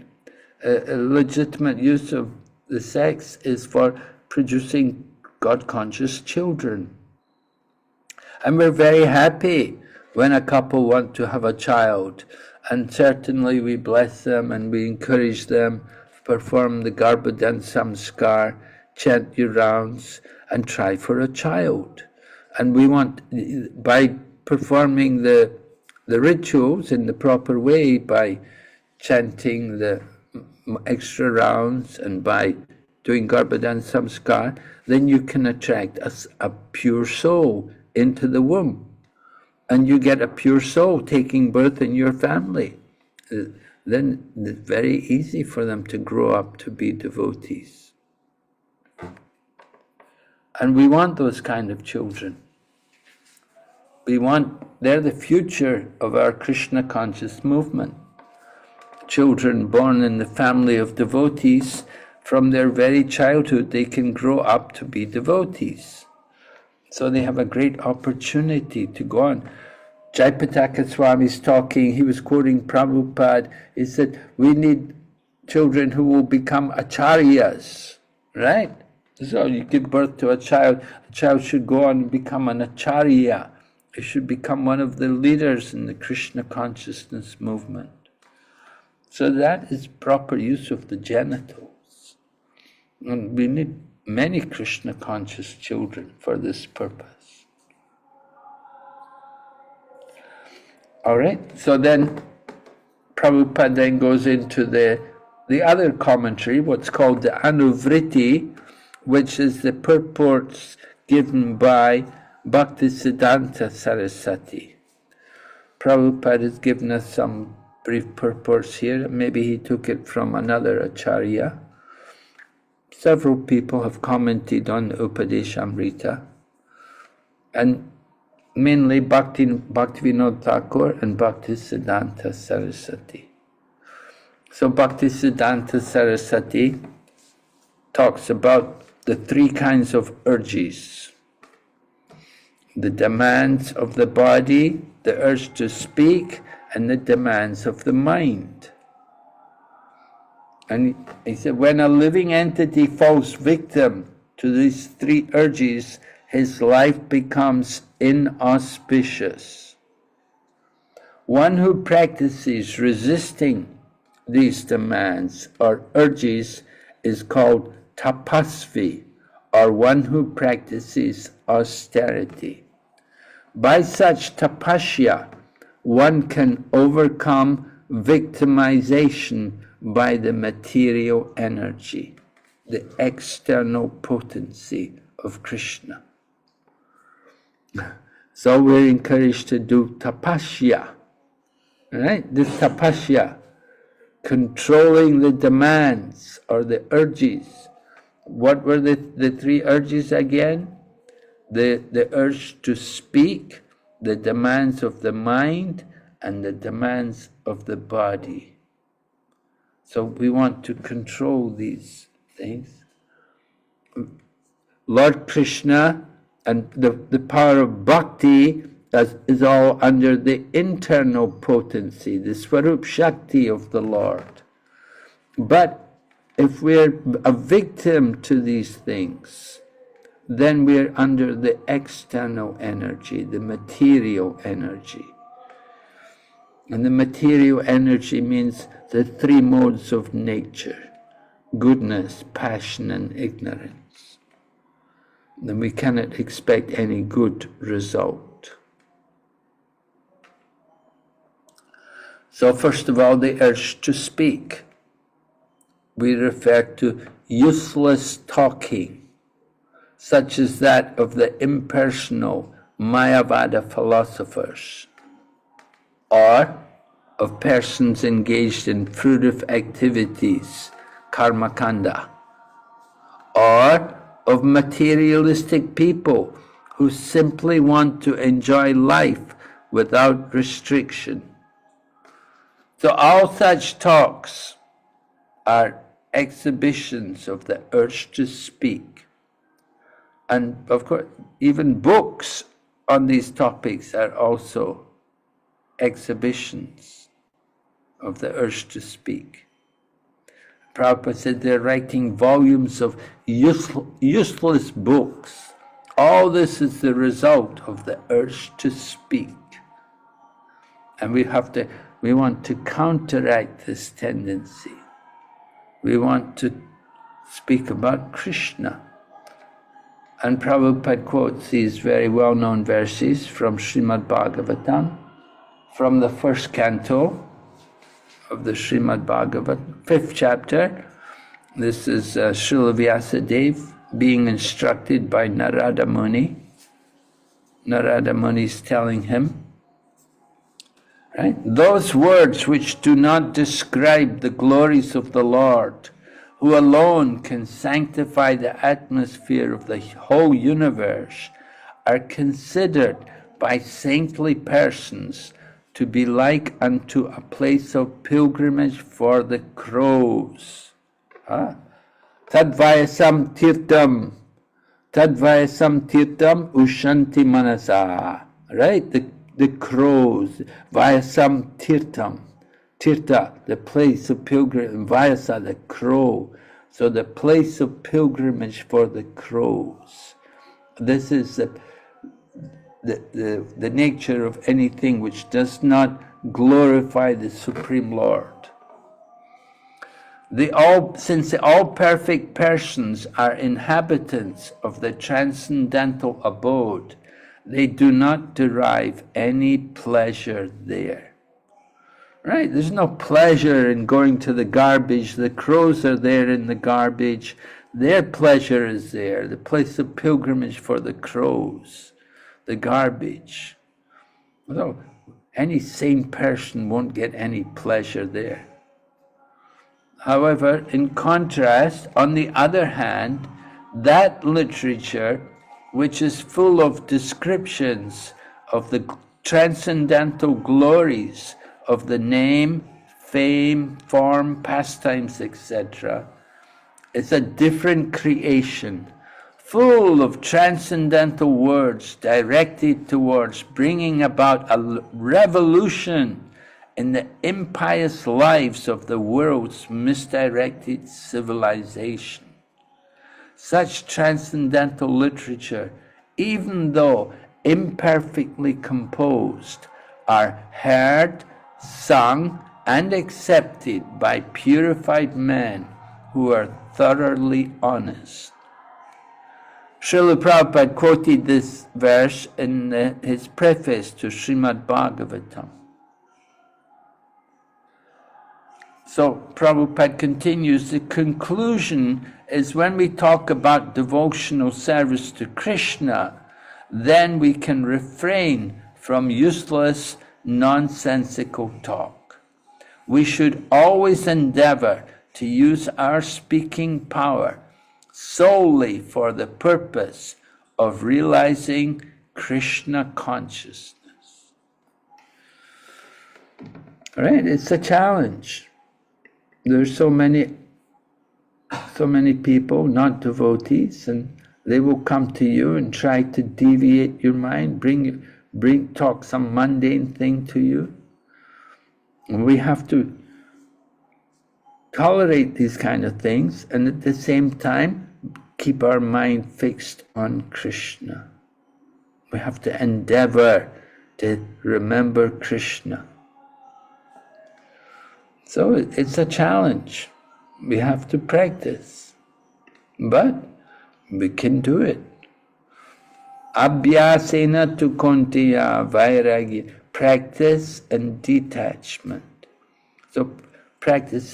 A legitimate use of the sex is for producing God-conscious children. And we're very happy when a couple want to have a child, and certainly we bless them and we encourage them, perform the Garbhodan Samskar, chant your rounds, and try for a child. And we want, by performing the rituals in the proper way, by chanting the extra rounds and by doing Garbhodan Samskar, then you can attract a pure soul into the womb. And you get a pure soul taking birth in your family. Then it's very easy for them to grow up to be devotees. And we want those kind of children. They're the future of our Krishna conscious movement. Children born in the family of devotees, from their very childhood, they can grow up to be devotees. So they have a great opportunity to go on. Jayapataka Swami's talking, he was quoting Prabhupada, he said, we need children who will become acharyas, right? So you give birth to a child should go on and become an acharya. He should become one of the leaders in the Krishna consciousness movement. So that is proper use of the genitals. And we need many Krishna conscious children for this purpose. All right, so then Prabhupada then goes into the other commentary, what's called the Anuvriti, which is the purports given by Bhaktisiddhanta Saraswati. Prabhupada has given us some brief purports here. Maybe he took it from another acharya. Several people have commented on Upadeshamrita, and mainly Bhaktivinoda Thakur and Bhaktisiddhanta Saraswati. So Bhaktisiddhanta Saraswati talks about the three kinds of urges: the demands of the body, the urge to speak, and the demands of the mind. And he said, when a living entity falls victim to these three urges, his life becomes inauspicious. One who practices resisting these demands or urges is called tapasvi, or one who practices austerity. By such tapasya, one can overcome victimization by the material energy, the external potency of Krishna. So we're encouraged to do tapasya, right? This tapasya, controlling the demands or the urges. What were the three urges again? The urge to speak, the demands of the mind, and the demands of the body. So we want to control these things. Lord Krishna and the power of Bhakti is all under the internal potency, the Swarup Shakti of the Lord. But if we're a victim to these things, then we're under the external energy, the material energy. And the material energy means the three modes of nature: goodness, passion, and ignorance. Then we cannot expect any good result. So first of all, the urge to speak. We refer to useless talking, such as that of the impersonal Mayavada philosophers, or of persons engaged in fruitive activities, karma kanda, or of materialistic people who simply want to enjoy life without restriction. So all such talks are exhibitions of the urge to speak. And of course, even books on these topics are also exhibitions of the urge to speak. Prabhupada said they're writing volumes of useless books. All this is the result of the urge to speak. And we want to counteract this tendency. We want to speak about Krishna. And Prabhupada quotes these very well-known verses from Srimad Bhagavatam, from the first canto of the Srimad Bhagavatam, 5th chapter. This is Srila Vyasadeva being instructed by Narada Muni. Narada Muni is telling him, right? Those words which do not describe the glories of the Lord, who alone can sanctify the atmosphere of the whole universe, are considered by saintly persons to be like unto a place of pilgrimage for the crows. Tadvayasam tirtam ushanti manasa. Right? The crows. Vayasam tirtam. Tirta, the place of pilgrimage. Vayasa, the crow. So the place of pilgrimage for the crows. This is the nature of anything which does not glorify the Supreme Lord. Since all perfect persons are inhabitants of the transcendental abode, they do not derive any pleasure there. Right? There's no pleasure in going to the garbage. The crows are there in the garbage. Their pleasure is there, the place of pilgrimage for the crows, the garbage. Although any sane person won't get any pleasure there. However, in contrast, on the other hand, that literature which is full of descriptions of the transcendental glories of the name, fame, form, pastimes, etc., is a different creation, full of transcendental words directed towards bringing about a revolution in the impious lives of the world's misdirected civilization. Such transcendental literature, even though imperfectly composed, are heard, sung, and accepted by purified men who are thoroughly honest. Srila Prabhupada quoted this verse in his preface to Srimad Bhagavatam. So Prabhupada continues, the conclusion is when we talk about devotional service to Krishna, then we can refrain from useless, nonsensical talk. We should always endeavor to use our speaking power solely for the purpose of realizing Krishna consciousness. All right, it's a challenge. There's so many people, not devotees, and they will come to you and try to deviate your mind, talk some mundane thing to you. And we have to tolerate these kind of things, and at the same time keep our mind fixed on Krishna. We have to endeavor to remember Krishna. So it's a challenge. We have to practice, but we can do it. Abhyasena tu kontiya vairagi. Practice and detachment. So practice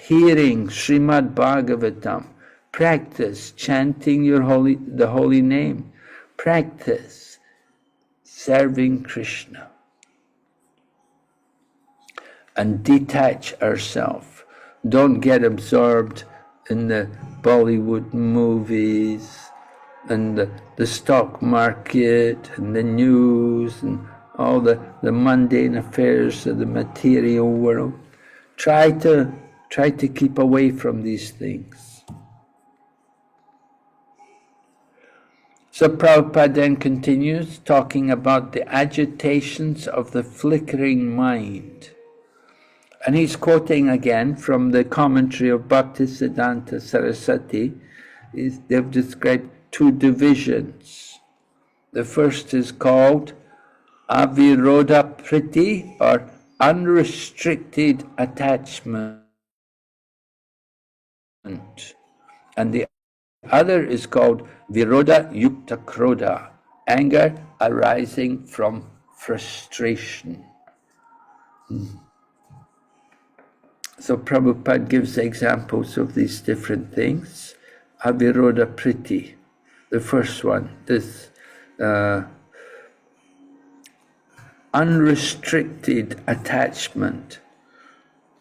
hearing Srimad Bhagavatam. Practice chanting the holy name. Practice serving Krishna. And detach ourselves. Don't get absorbed in the Bollywood movies and the stock market and the news and all the mundane affairs of the material world. Try to keep away from these things. So Prabhupada then continues talking about the agitations of the flickering mind. And he's quoting again from the commentary of Bhaktisiddhanta Saraswati. They've described two divisions. The first is called Avirodha Priti, or unrestricted attachment. And the other is called Virodha Yukta Krodha, anger arising from frustration. So Prabhupada gives examples of these different things. Avirodha Priti, the first one, this unrestricted attachment.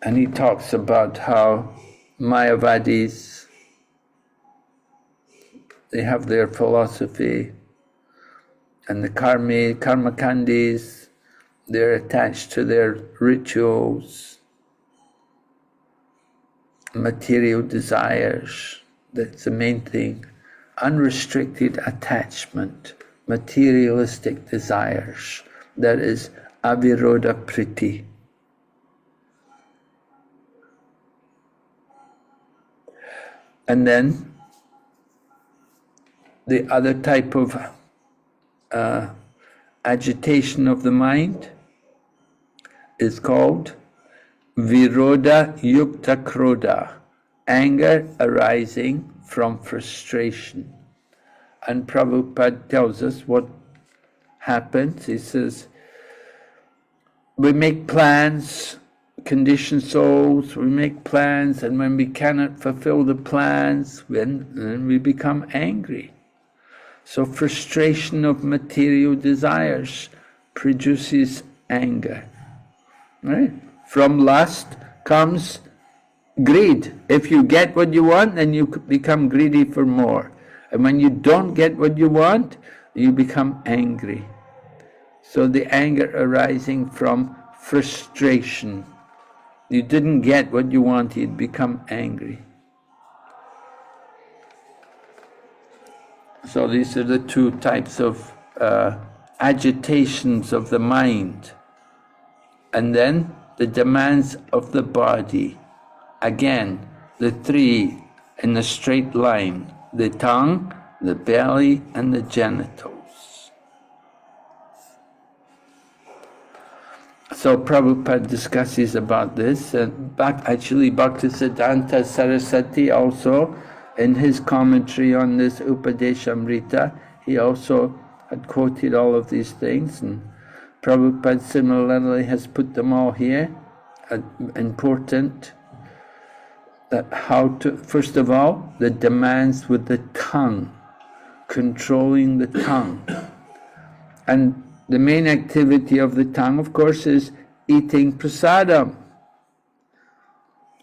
And he talks about how Mayavadis, they have their philosophy, and the Karmakandis, they're attached to their rituals, material desires. That's the main thing. Unrestricted attachment, materialistic desires. That is Avirodha Priti. And then the other type of agitation of the mind is called Virodha Yukta Krodha, anger arising from frustration. And Prabhupada tells us what happens. He says, we make plans, conditioned souls, we make plans, and when we cannot fulfill the plans, then we become angry. So frustration of material desires produces anger. Right? From lust comes greed. If you get what you want, then you become greedy for more. And when you don't get what you want, you become angry. So the anger arising from frustration. You didn't get what you wanted, become angry. So these are the two types of agitations of the mind. And then the demands of the body. Again, the three in a straight line. The tongue, the belly, and the genitals. So Prabhupada discusses about this. Actually, Bhaktisiddhanta Saraswati also, in his commentary on this Upadeshamrita, he also had quoted all of these things. And Prabhupada similarly has put them all here. Important. That how to, first of all, the demands with the tongue, controlling the tongue. And the main activity of the tongue, of course, is eating prasadam.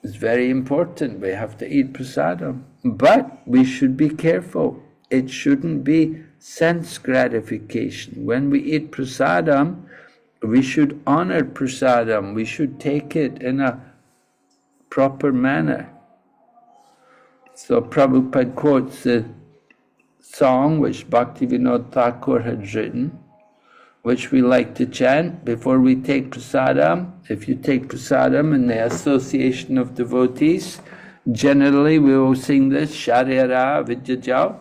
It's very important, we have to eat prasadam. But we should be careful. It shouldn't be sense gratification. When we eat prasadam, we should honor prasadam. We should take it in a proper manner. So Prabhupada quotes the song which Bhaktivinoda Thakur had written, which we like to chant before we take prasadam. If you take prasadam in the association of devotees, Generally, we will sing this, Sharira Vidyajal.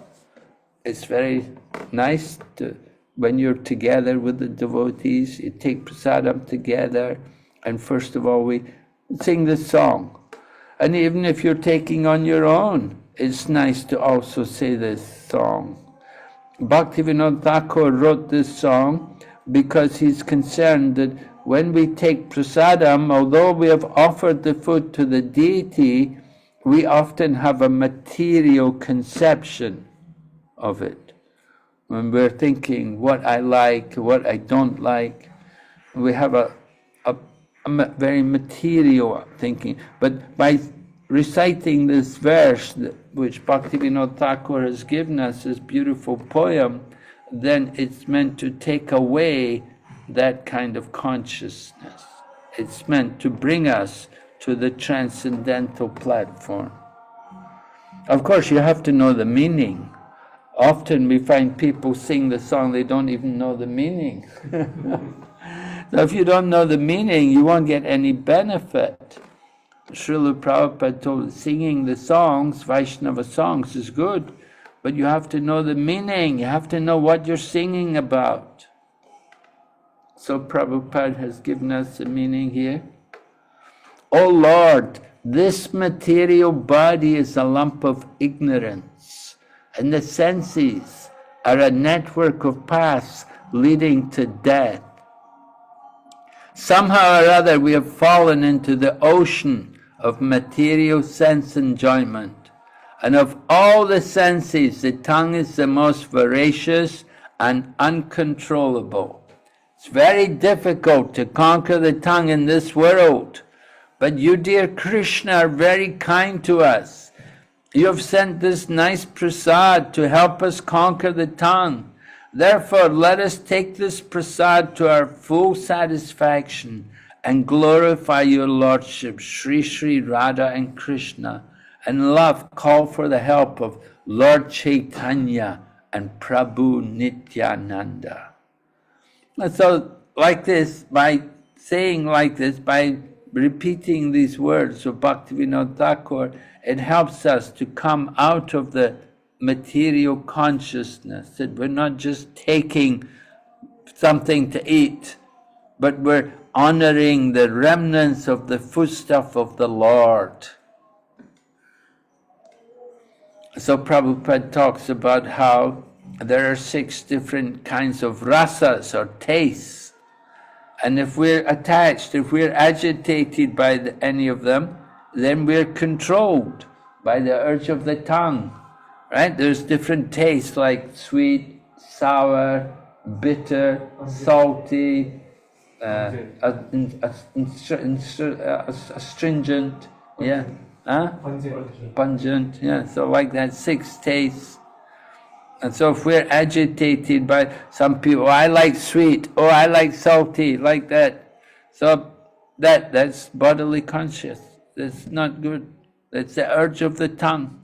It's very nice to, when you're together with the devotees, you take prasadam together, and first of all, we sing this song. And even if you're taking on your own, it's nice to also say this song. Bhaktivinoda Thakur wrote this song because he's concerned that when we take prasadam, although we have offered the food to the deity, we often have a material conception of it. When we're thinking what I like, what I don't like, we have a very material thinking. But by reciting this verse, which Bhaktivinoda Thakur has given us, this beautiful poem, then it's meant to take away that kind of consciousness. It's meant to bring us to the transcendental platform. Of course, you have to know the meaning. Often we find people sing the song, they don't even know the meaning. So if you don't know the meaning, you won't get any benefit. Srila Prabhupada told singing the songs, Vaishnava songs, is good, but you have to know the meaning, you have to know what you're singing about. So Prabhupada has given us the meaning here. O Lord, this material body is a lump of ignorance, and the senses are a network of paths leading to death. Somehow or other we have fallen into the ocean of material sense enjoyment, and of all the senses, the tongue is the most voracious and uncontrollable. It's very difficult to conquer the tongue in this world, but you, dear Krishna, are very kind to us. You have sent this nice prasad to help us conquer the tongue. Therefore, let us take this prasad to our full satisfaction and glorify your Lordship, Sri Sri Radha and Krishna, and love call for the help of Lord Chaitanya and Prabhu Nityananda. And so, like this, by saying like this, by repeating these words of Bhaktivinoda Thakur, it helps us to come out of the material consciousness, that we're not just taking something to eat, but we're honoring the remnants of the foodstuff of the Lord. So Prabhupada talks about how there are 6 different kinds of rasas or tastes, and if we're attached, if we're agitated by any of them, then we're controlled by the urge of the tongue. Right? There's different tastes like sweet, sour, bitter, salty, astringent, yeah, pungent, yeah. So like that, 6 tastes. And so if we're agitated by some people, I like sweet, oh, I like salty, like that. So that's bodily conscious. That's not good. That's the urge of the tongue.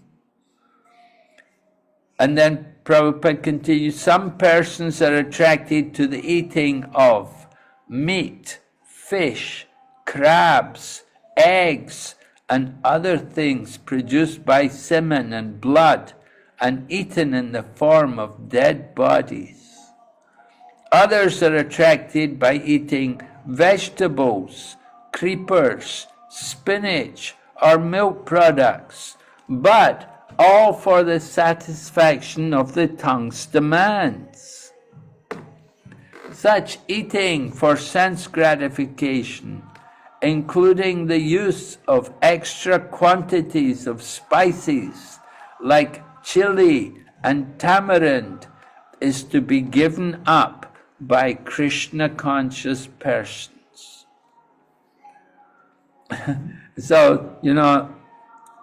And then Prabhupada continues, some persons are attracted to the eating of meat, fish, crabs, eggs, and other things produced by semen and blood and eaten in the form of dead bodies. Others are attracted by eating vegetables, creepers, spinach, or milk products, but all for the satisfaction of the tongue's demands. Such eating for sense gratification, including the use of extra quantities of spices like chili and tamarind, is to be given up by Krishna-conscious persons. So, you know,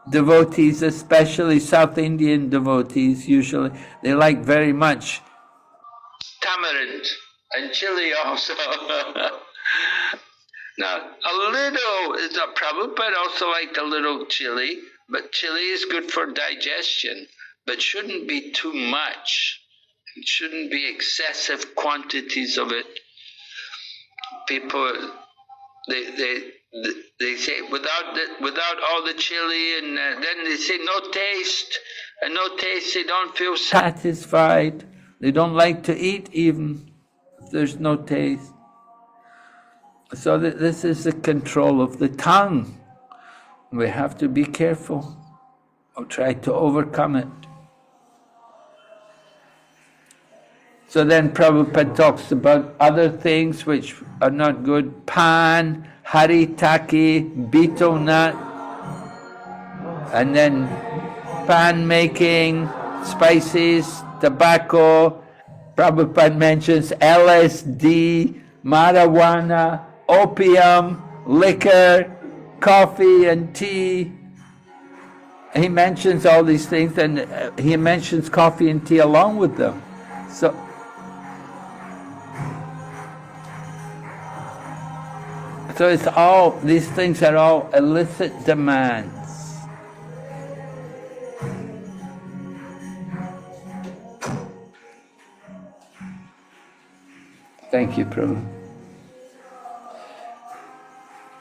devotees, especially South Indian devotees, usually, they like very much tamarind and chili also. Now, a little, Prabhupada also liked a little chili, but chili is good for digestion, but shouldn't be too much. It shouldn't be excessive quantities of it. People, They say without all the chili, and then they say no taste, and no taste. They don't feel satisfied. They don't like to eat even if there's no taste. So this is the control of the tongue. We have to be careful or try to overcome it. So then Prabhupada talks about other things which are not good. Pan, haritaki, betel nut, and then pan making, spices, tobacco. Prabhupada mentions LSD, marijuana, opium, liquor, coffee and tea. He mentions all these things, and he mentions coffee and tea along with them. So it's all, these things are all illicit demands. Thank you, Prabhu.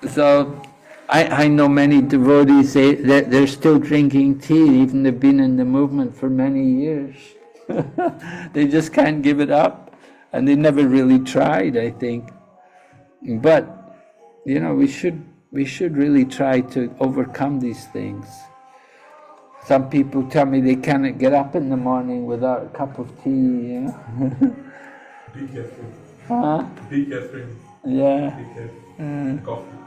So I know many devotees, they're still drinking tea, even they've been in the movement for many years. They just can't give it up, and they never really tried, I think. But you know, we should really try to overcome these things. Some people tell me they cannot get up in the morning without a cup of tea, you know. Decaf. Huh? Decaf. Yeah. Decaf. Coffee.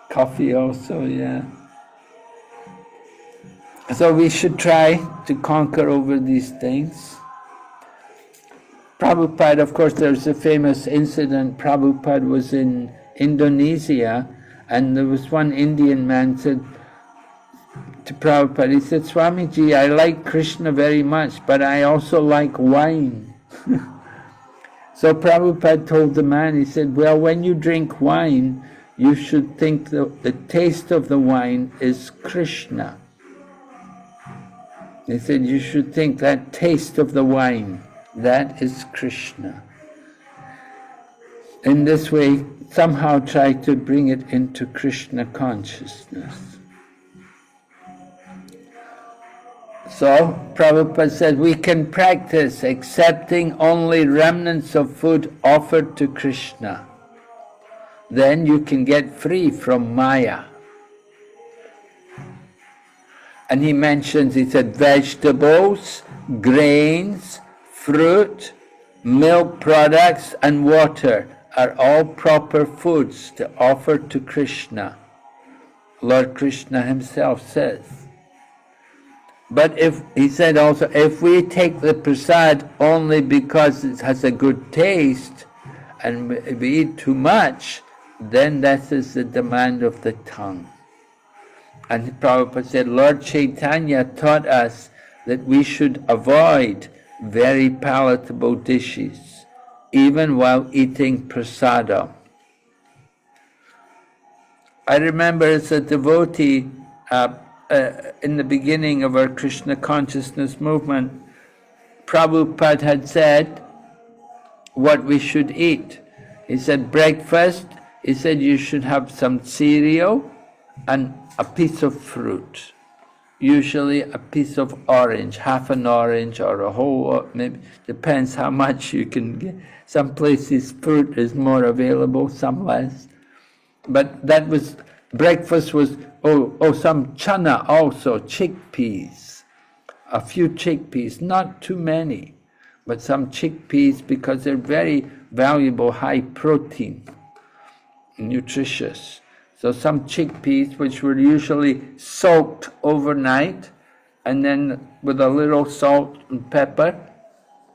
Coffee also, yeah. So we should try to conquer over these things. Prabhupada, of course, there's a famous incident. Prabhupada was in Indonesia, and there was one Indian man said to Prabhupada, he said, Swamiji, I like Krishna very much, but I also like wine. So Prabhupada told the man, he said, well, when you drink wine, you should think the taste of the wine is Krishna. He said, you should think that taste of the wine, that is Krishna. In this way, somehow try to bring it into Krishna consciousness. So, Prabhupada said, we can practice accepting only remnants of food offered to Krishna. Then you can get free from Maya. And he mentions, he said, vegetables, grains, fruit, milk products and water are all proper foods to offer to Krishna. Lord Krishna himself says. But if, he said also, if we take the prasad only because it has a good taste and we eat too much, then that is the demand of the tongue. And Prabhupada said, Lord Chaitanya taught us that we should avoid very palatable dishes, even while eating prasadam. I remember as a devotee, in the beginning of our Krishna consciousness movement, Prabhupada had said what we should eat. He said breakfast, he said you should have some cereal and a piece of fruit. Usually a piece of orange, half an orange or a whole, maybe depends how much you can get. Some places fruit is more available, some less. But that was, breakfast was, some chana also, chickpeas. A few chickpeas, not too many, but some chickpeas because they're very valuable, high protein, nutritious. So some chickpeas which were usually soaked overnight, and then with a little salt and pepper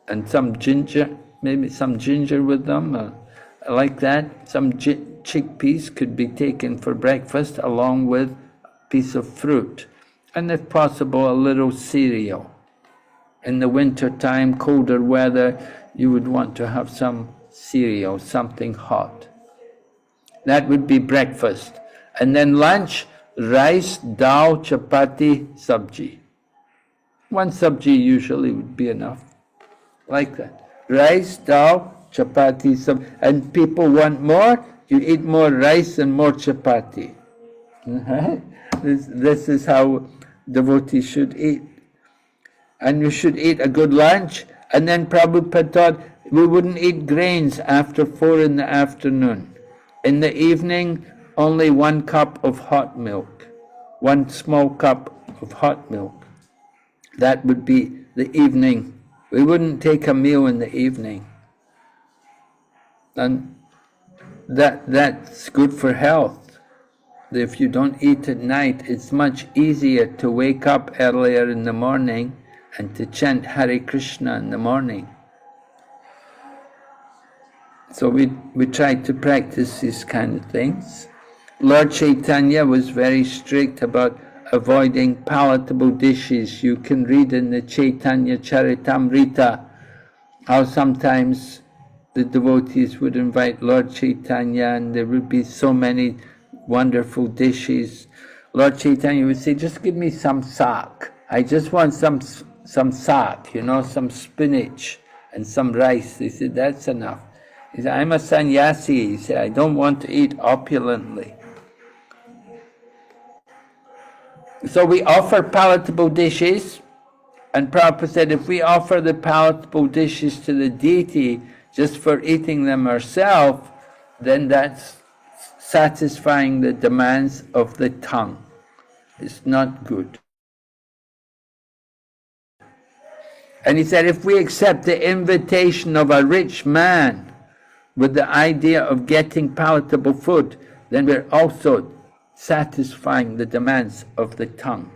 and some ginger, maybe some ginger with them, like that. Some chickpeas could be taken for breakfast along with a piece of fruit, and if possible a little cereal. In the winter time, colder weather, you would want to have some cereal, something hot. That would be breakfast. And then lunch, rice, dal, chapati, sabji. One sabji usually would be enough, like that. Rice, dal, chapati, sabji. And people want more, you eat more rice and more chapati. Right? This is how devotees should eat. And you should eat a good lunch. And then Prabhupada taught we wouldn't eat grains after 4 in the afternoon. In the evening, only 1 cup of hot milk. 1 small cup of hot milk. That would be the evening. We wouldn't take a meal in the evening. And that's good for health. If you don't eat at night, it's much easier to wake up earlier in the morning and to chant Hare Krishna in the morning. So we try to practice these kind of things. Lord Chaitanya was very strict about avoiding palatable dishes. You can read in the Chaitanya Charitamrita how sometimes the devotees would invite Lord Chaitanya and there would be so many wonderful dishes. Lord Chaitanya would say, just give me some sak. I just want some sak, some spinach and some rice. They said, that's enough. He said, I'm a sannyasi. He said, I don't want to eat opulently. So we offer palatable dishes, and Prabhupada said, if we offer the palatable dishes to the deity just for eating them ourselves, then that's satisfying the demands of the tongue. It's not good. And he said, if we accept the invitation of a rich man with the idea of getting palatable food, then we're also satisfying the demands of the tongue.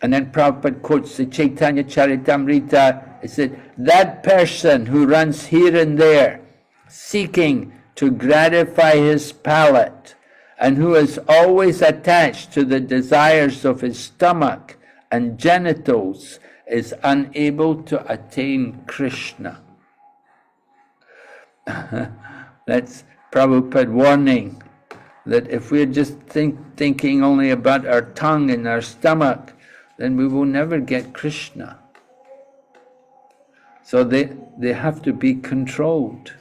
And then Prabhupada quotes the Chaitanya Charitamrita. It said, that person who runs here and there, seeking to gratify his palate, and who is always attached to the desires of his stomach and genitals, is unable to attain Krishna. That's Prabhupada warning that if we're just thinking only about our tongue and our stomach, then we will never get Krishna. So they have to be controlled.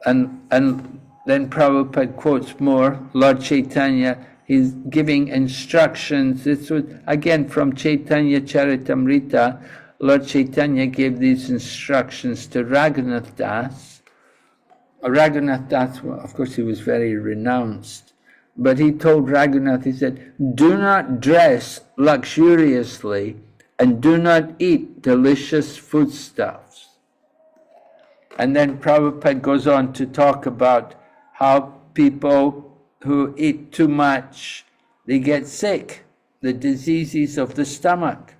And then Prabhupada quotes more, Lord Chaitanya, he's giving instructions. This was, again, from Chaitanya Charitamrita. Lord Chaitanya gave these instructions to Raghunath Das. Raghunath Das, of course, he was very renounced. But he told Raghunath, he said, do not dress luxuriously and do not eat delicious foodstuffs. And then Prabhupada goes on to talk about how people who eat too much, they get sick, the diseases of the stomach.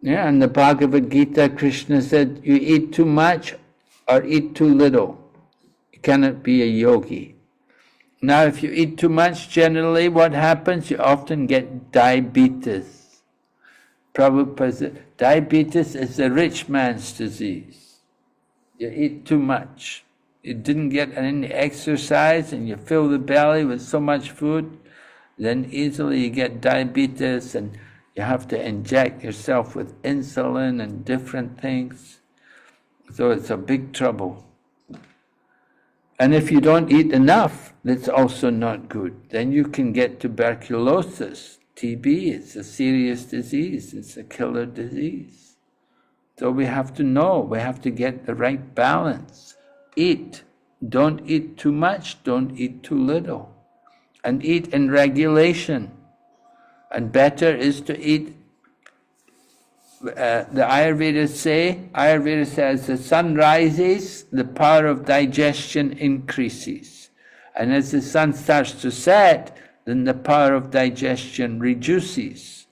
Yeah, and the Bhagavad Gita, Krishna said, you eat too much or eat too little. You cannot be a yogi. Now, if you eat too much, generally what happens? You often get diabetes. Prabhupada said, diabetes is a rich man's disease. You eat too much. You didn't get any exercise and you fill the belly with so much food, then easily you get diabetes and you have to inject yourself with insulin and different things. So it's a big trouble. And if you don't eat enough, that's also not good. Then you can get tuberculosis, TB. It's a serious disease. It's a killer disease. So we have to know, we have to get the right balance. Eat. Don't eat too much, don't eat too little. And eat in regulation. And better is to eat, the Ayurveda says the sun rises, the power of digestion increases. And as the sun starts to set, then the power of digestion reduces.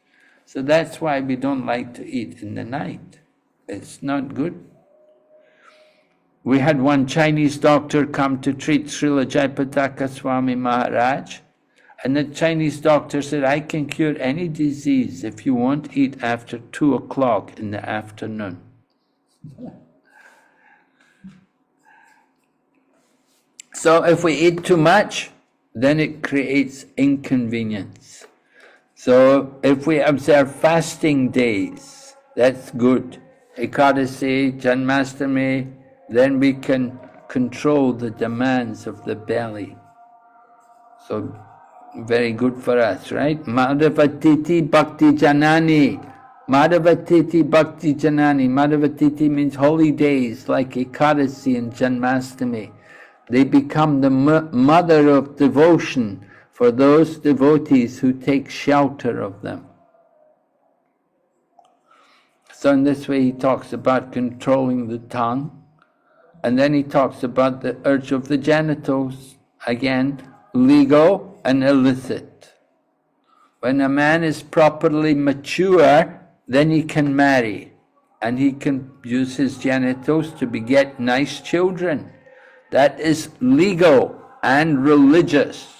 So that's why we don't like to eat in the night. It's not good. We had one Chinese doctor come to treat Srila Jayapataka Swami Maharaj, and the Chinese doctor said, I can cure any disease if you won't eat after 2 o'clock in the afternoon. So if we eat too much, then it creates inconvenience. So if we observe fasting days, that's good. Ekadasi, Janmashtami, then we can control the demands of the belly. So Very good for us, right? Madhavatiti Bhakti Janani. Madhavatiti Bhakti Janani. Madhavatiti means holy days like Ekadasi and Janmastami. They become the mother of devotion for those devotees who take shelter of them. So in this way he talks about controlling the tongue, and then he talks about the urge of the genitals, again, legal and illicit. When a man is properly mature, then he can marry, and he can use his genitals to beget nice children. That is legal and religious.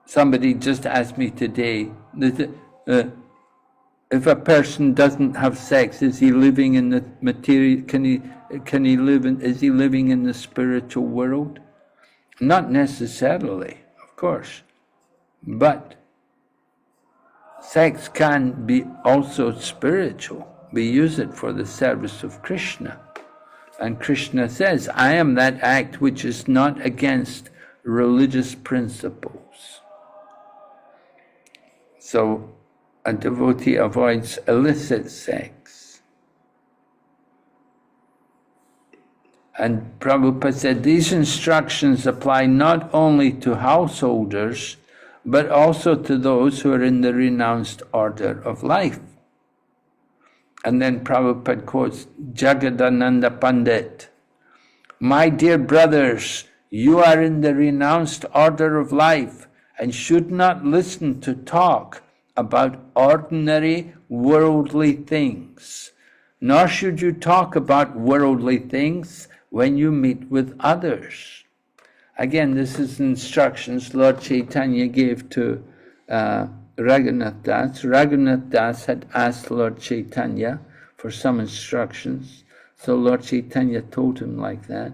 Somebody just asked me today, if a person doesn't have sex, is he living in the material? Can he live in? Is he living in the spiritual world? Not necessarily, of course, but sex can be also spiritual. We use it for the service of Krishna. And Krishna says, I am that act which is not against religious principles. So a devotee avoids illicit sex. And Prabhupada said, these instructions apply not only to householders, but also to those who are in the renounced order of life. And then Prabhupada quotes Jagadananda Pandit, my dear brothers, you are in the renounced order of life and should not listen to talk about ordinary worldly things, nor should you talk about worldly things when you meet with others. Again, this is instructions Lord Chaitanya gave to Raghunath Das. Raghunath Das had asked Lord Chaitanya for some instructions, so Lord Chaitanya told him like that.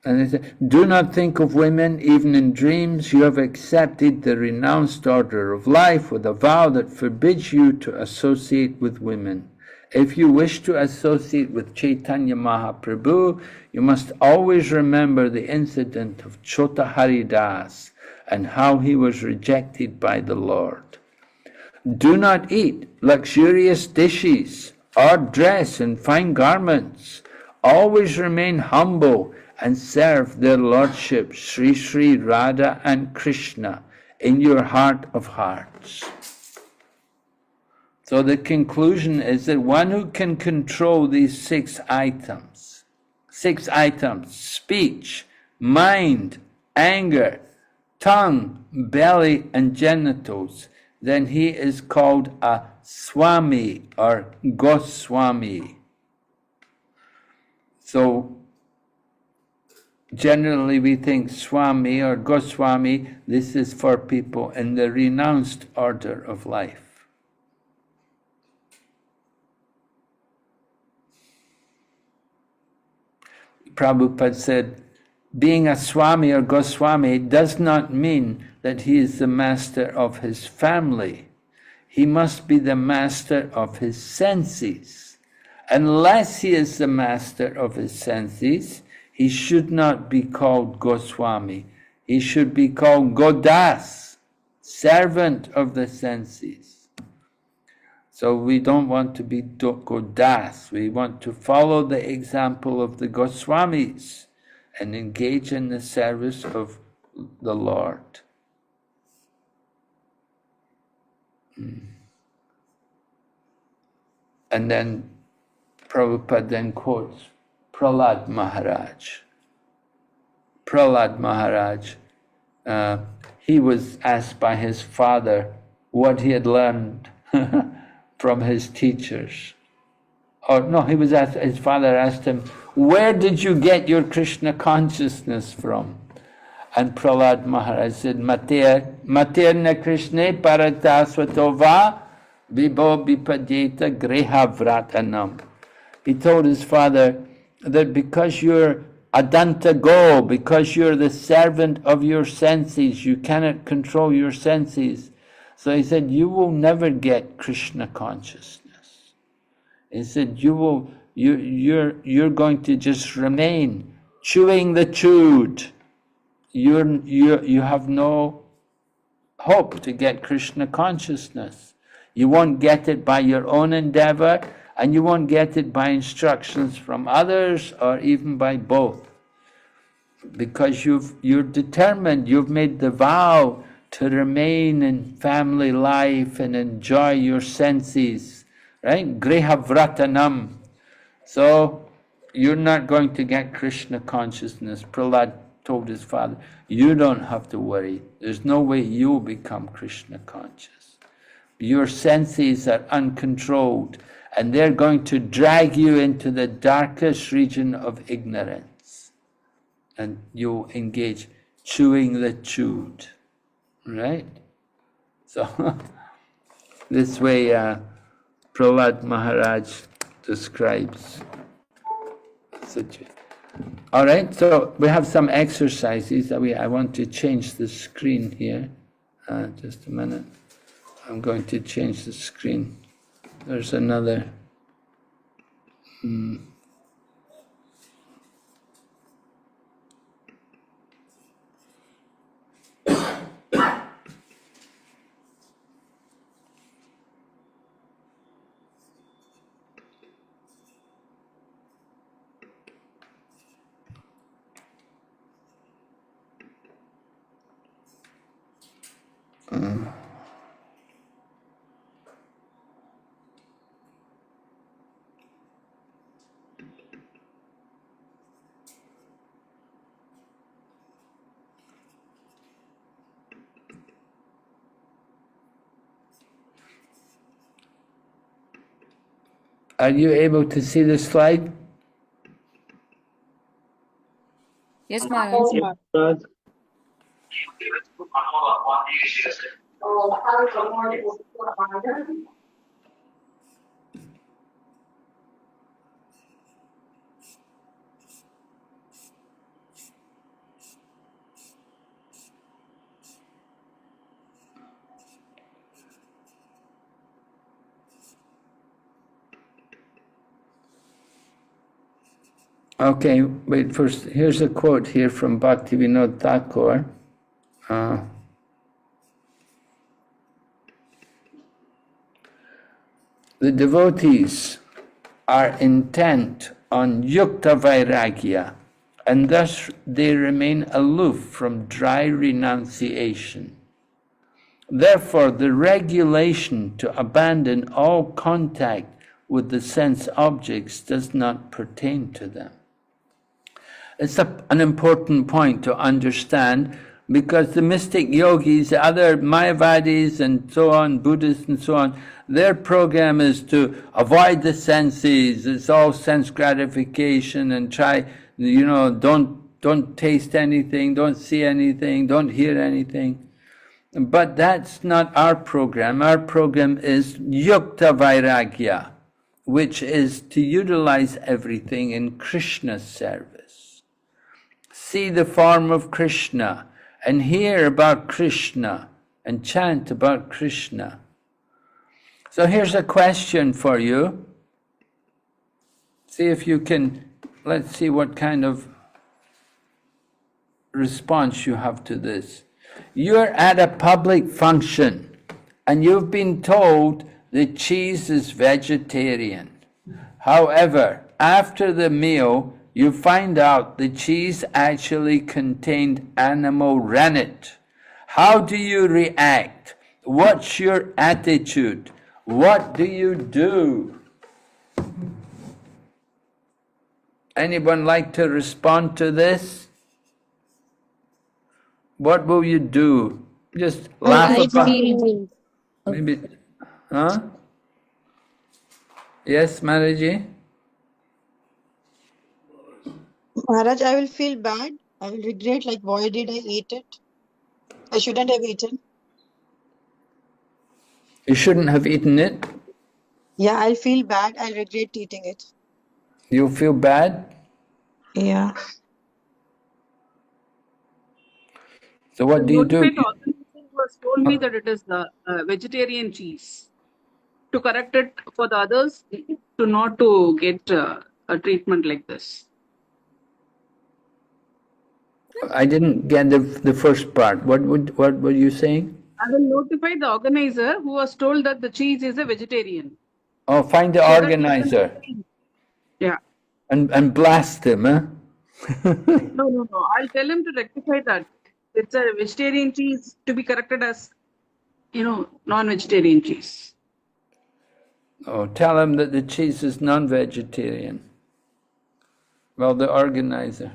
And he said, do not think of women even in dreams. You have accepted the renounced order of life with a vow that forbids you to associate with women. If you wish to associate with Chaitanya Mahaprabhu, you must always remember the incident of Chota Haridas and how he was rejected by the Lord. Do not eat luxurious dishes or dress in fine garments. Always remain humble and serve their lordship, Sri Sri Radha and Krishna, in your heart of hearts. So the conclusion is that one who can control these six items, speech, mind, anger, tongue, belly, and genitals, then he is called a Swami or Goswami. So generally we think Swami or Goswami, this is for people in the renounced order of life. Prabhupada said, being a Swami or Goswami does not mean that he is the master of his family. He must be the master of his senses. Unless he is the master of his senses, he should not be called Goswami. He should be called Godas, servant of the senses. So we don't want to be Godas. We want to follow the example of the Goswamis and engage in the service of the Lord. And then Prabhupada then quotes Prahlad Maharaj. Prahlad Maharaj, he was asked by his father what he had learned from his teachers. Or no, he was asked, his father asked him, where did you get your Krishna consciousness from? And Prahlad Maharaj said, Materna Krishna Paratasvatova Vibho Vipadeta Greha Vratanam. He told his father that because you're Adanta Go, because you're the servant of your senses, you cannot control your senses. So he said, you will never get Krishna consciousness. He said, you're going to just remain chewing the chewed. you have no hope to get Krishna consciousness. You won't get it by your own endeavor, and you won't get it by instructions from others, or even by both. Because you're determined, you've made the vow to remain in family life and enjoy your senses, right? Griha vratanam. So you're not going to get Krishna consciousness. Prahlad told his father, you don't have to worry. There's no way you'll become Krishna conscious. Your senses are uncontrolled, and they're going to drag you into the darkest region of ignorance. And you'll engage chewing the chewed, right? So this way Prahlad Maharaj describes such. All right, so we have some exercises that I want to change the screen here. Just a minute. I'm going to change the screen. There's another. Are you able to see the slide? Yes, Maharaj. Maharaj. Okay, wait first. Here's a quote here from Bhakti Vinod Thakur. The devotees are intent on yukta vairagya, and thus they remain aloof from dry renunciation. Therefore, the regulation to abandon all contact with the sense objects does not pertain to them. It's an important point to understand, because the mystic yogis, the other Mayavadis and so on, Buddhists and so on, their program is to avoid the senses. It's all sense gratification, and try, don't taste anything, don't see anything, don't hear anything. But that's not our program. Our program is yukta vairagya, which is to utilize everything in Krishna's service. See the form of Krishna, and hear about Krishna, and chant about Krishna. So here's a question for you. See if you can, let's see what kind of response you have to this. You're at a public function, and you've been told that cheese is vegetarian. However, after the meal, you find out the cheese actually contained animal rennet. How do you react? What's your attitude? What do you do? Anyone like to respond to this? What will you do? Just laugh about it. Maybe, huh? Yes, Maraji? Maharaj, I will feel bad. I will regret, like, why did I eat it? I shouldn't have eaten. You shouldn't have eaten it. Yeah, I'll feel bad. I'll regret eating it. You'll feel bad. Yeah. So what do you do? Motivate organization was told me that it is the vegetarian cheese. To correct it for the others, to not to get a treatment like this. I didn't get the first part. What were you saying? I will notify the organizer who was told that the cheese is a vegetarian. Oh, find the So that he organizer can, yeah. and blast him, huh? No. I'll tell him to rectify that. It's a vegetarian cheese to be corrected as, non-vegetarian cheese. Oh, tell him that the cheese is non-vegetarian. Well, the organizer.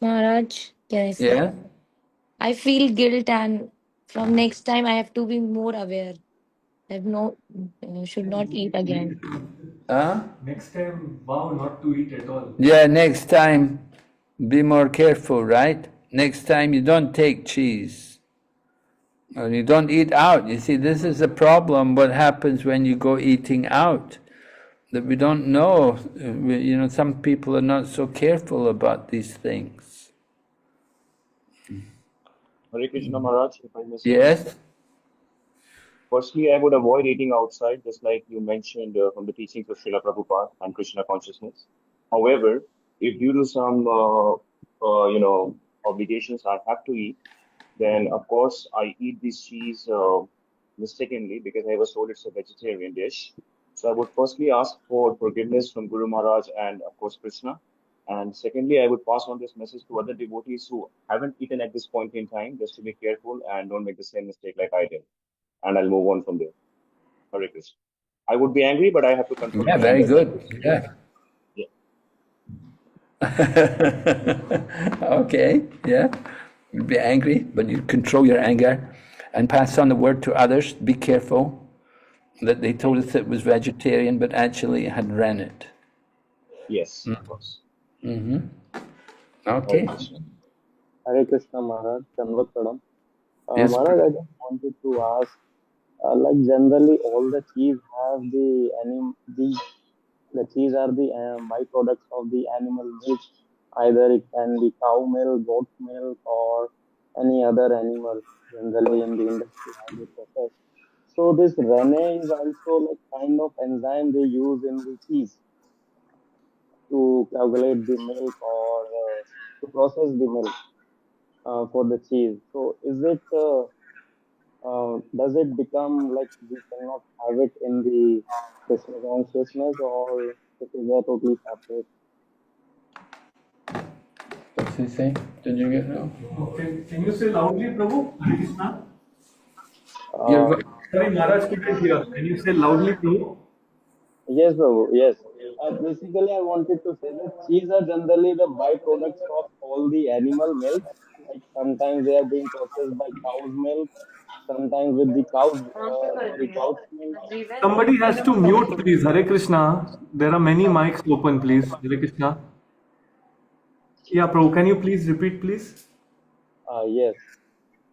Maharaj, can I say? Yeah? I feel guilt, and from next time I have to be more aware. I have should not eat again. Huh? Next time, vow not to eat at all. Yeah, next time, be more careful, right? Next time you don't take cheese. Or you don't eat out. You see, this is the problem, what happens when you go eating out. That we don't know, some people are not so careful about these things. Hare Krishna Maharaj, if I may say. Yes? Firstly, I would avoid eating outside, just like you mentioned from the teachings of Srila Prabhupada and Krishna consciousness. However, if due to some, obligations I have to eat, then of course I eat this cheese mistakenly because I was told it's a vegetarian dish. So I would firstly ask for forgiveness from Guru Maharaj and of course Krishna. And secondly, I would pass on this message to other devotees who haven't eaten at this point in time, just to be careful and don't make the same mistake like I did. And I'll move on from there. Hare Krishna. I would be angry, but I have to control Yeah, my very anger. good. Yeah. Okay, yeah. You'd be angry, but you control your anger and pass on the word to others. Be careful that they told us it was vegetarian, but actually it had rennet. Yes, of course. Mm-hmm. Hare Okay. Krishna. Hare Krishna Maharaj, Dandavat Pranam. Yes. Maharaj, I just wanted to ask, like generally all the cheese have the cheese are the byproducts of the animal milk. Either it can be cow milk, goat milk, or any other animal. Generally in the industry, how they process. So this rennet is also like kind of enzyme they use in the cheese to coagulate the milk or to process the milk for the cheese. So does it become like we cannot have it in the Krishna consciousness, or it is a totally separate? What's he saying? Did you get that? Can you say loudly, Prabhu? Hare Krishna. Uh, Sorry, Maharaj couldn't hear. Can you say loudly, Prabhu? yes, Prabhu, yes. Basically, I wanted to say that cheese are generally the byproducts of all the animal milk. Like sometimes they are being processed by cow's milk, sometimes with the cow's milk. Somebody has to mute, please. Hare Krishna. There are many mics open, please. Hare Krishna. Yeah, Prabhu, can you please repeat, please? Yes.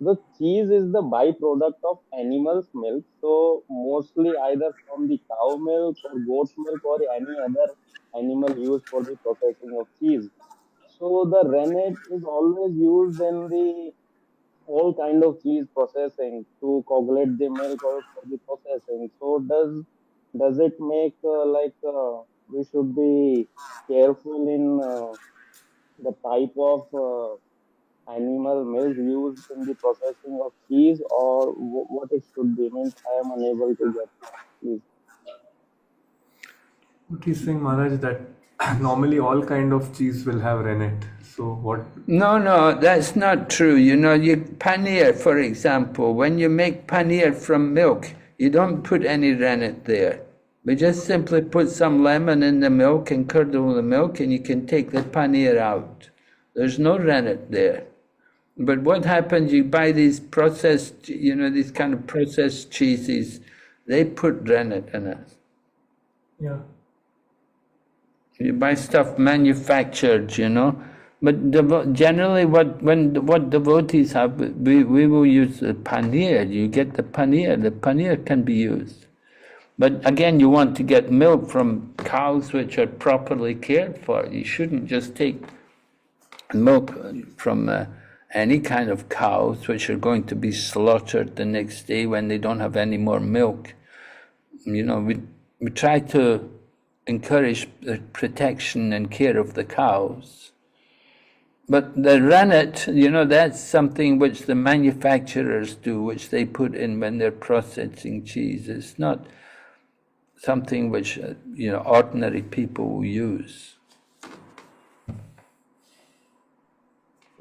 The cheese is the byproduct of animal's milk. So mostly either from the cow milk or goat milk or any other animal used for the processing of cheese. So the rennet is always used in the all kind of cheese processing to coagulate the milk or for the processing. So does it make we should be careful in the type of animal milk used in the processing of cheese, or what it should be? Means I am unable to get that. Please. What he's saying, Maharaj, that normally all kind of cheese will have rennet. So what? No, that's not true. Paneer, for example, when you make paneer from milk, you don't put any rennet there. We just simply put some lemon in the milk and curdle the milk, and you can take the paneer out. There's no rennet there. But what happens, you buy these processed, these kind of processed cheeses, they put rennet in it. Yeah. You buy stuff manufactured, But generally, what devotees have, we will use the paneer. You get the paneer. The paneer can be used. But again, you want to get milk from cows which are properly cared for. You shouldn't just take milk from any kind of cows which are going to be slaughtered the next day when they don't have any more milk. We try to encourage the protection and care of the cows. But the rennet, you know, that's something which the manufacturers do, which they put in when they're processing cheese. It's not something which, you know, ordinary people will use.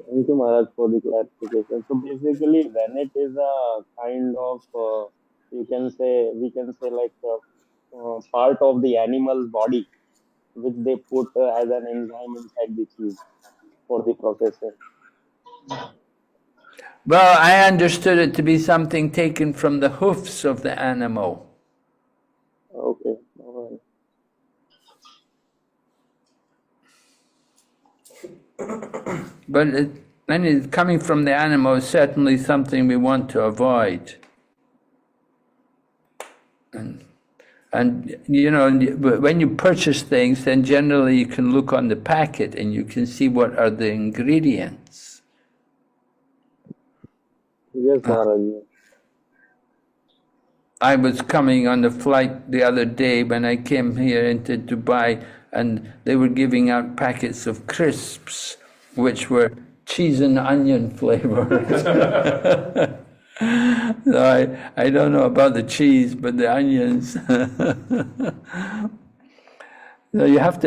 Thank you, Maharaj, for the clarification. So basically, rennet is a kind of, we can say like part of the animal's body, which they put as an enzyme inside the cheese for the processing. Well, I understood it to be something taken from the hoofs of the animal. Okay. All right. But when it's coming from the animal, is certainly something we want to avoid. And you know, when you purchase things, then generally you can look on the packet and you can see what are the ingredients. Yes, Maharaj. I was coming on the flight the other day when I came here into Dubai, and they were giving out packets of crisps, which were cheese and onion flavored. So I don't know about the cheese, but the onions. So you have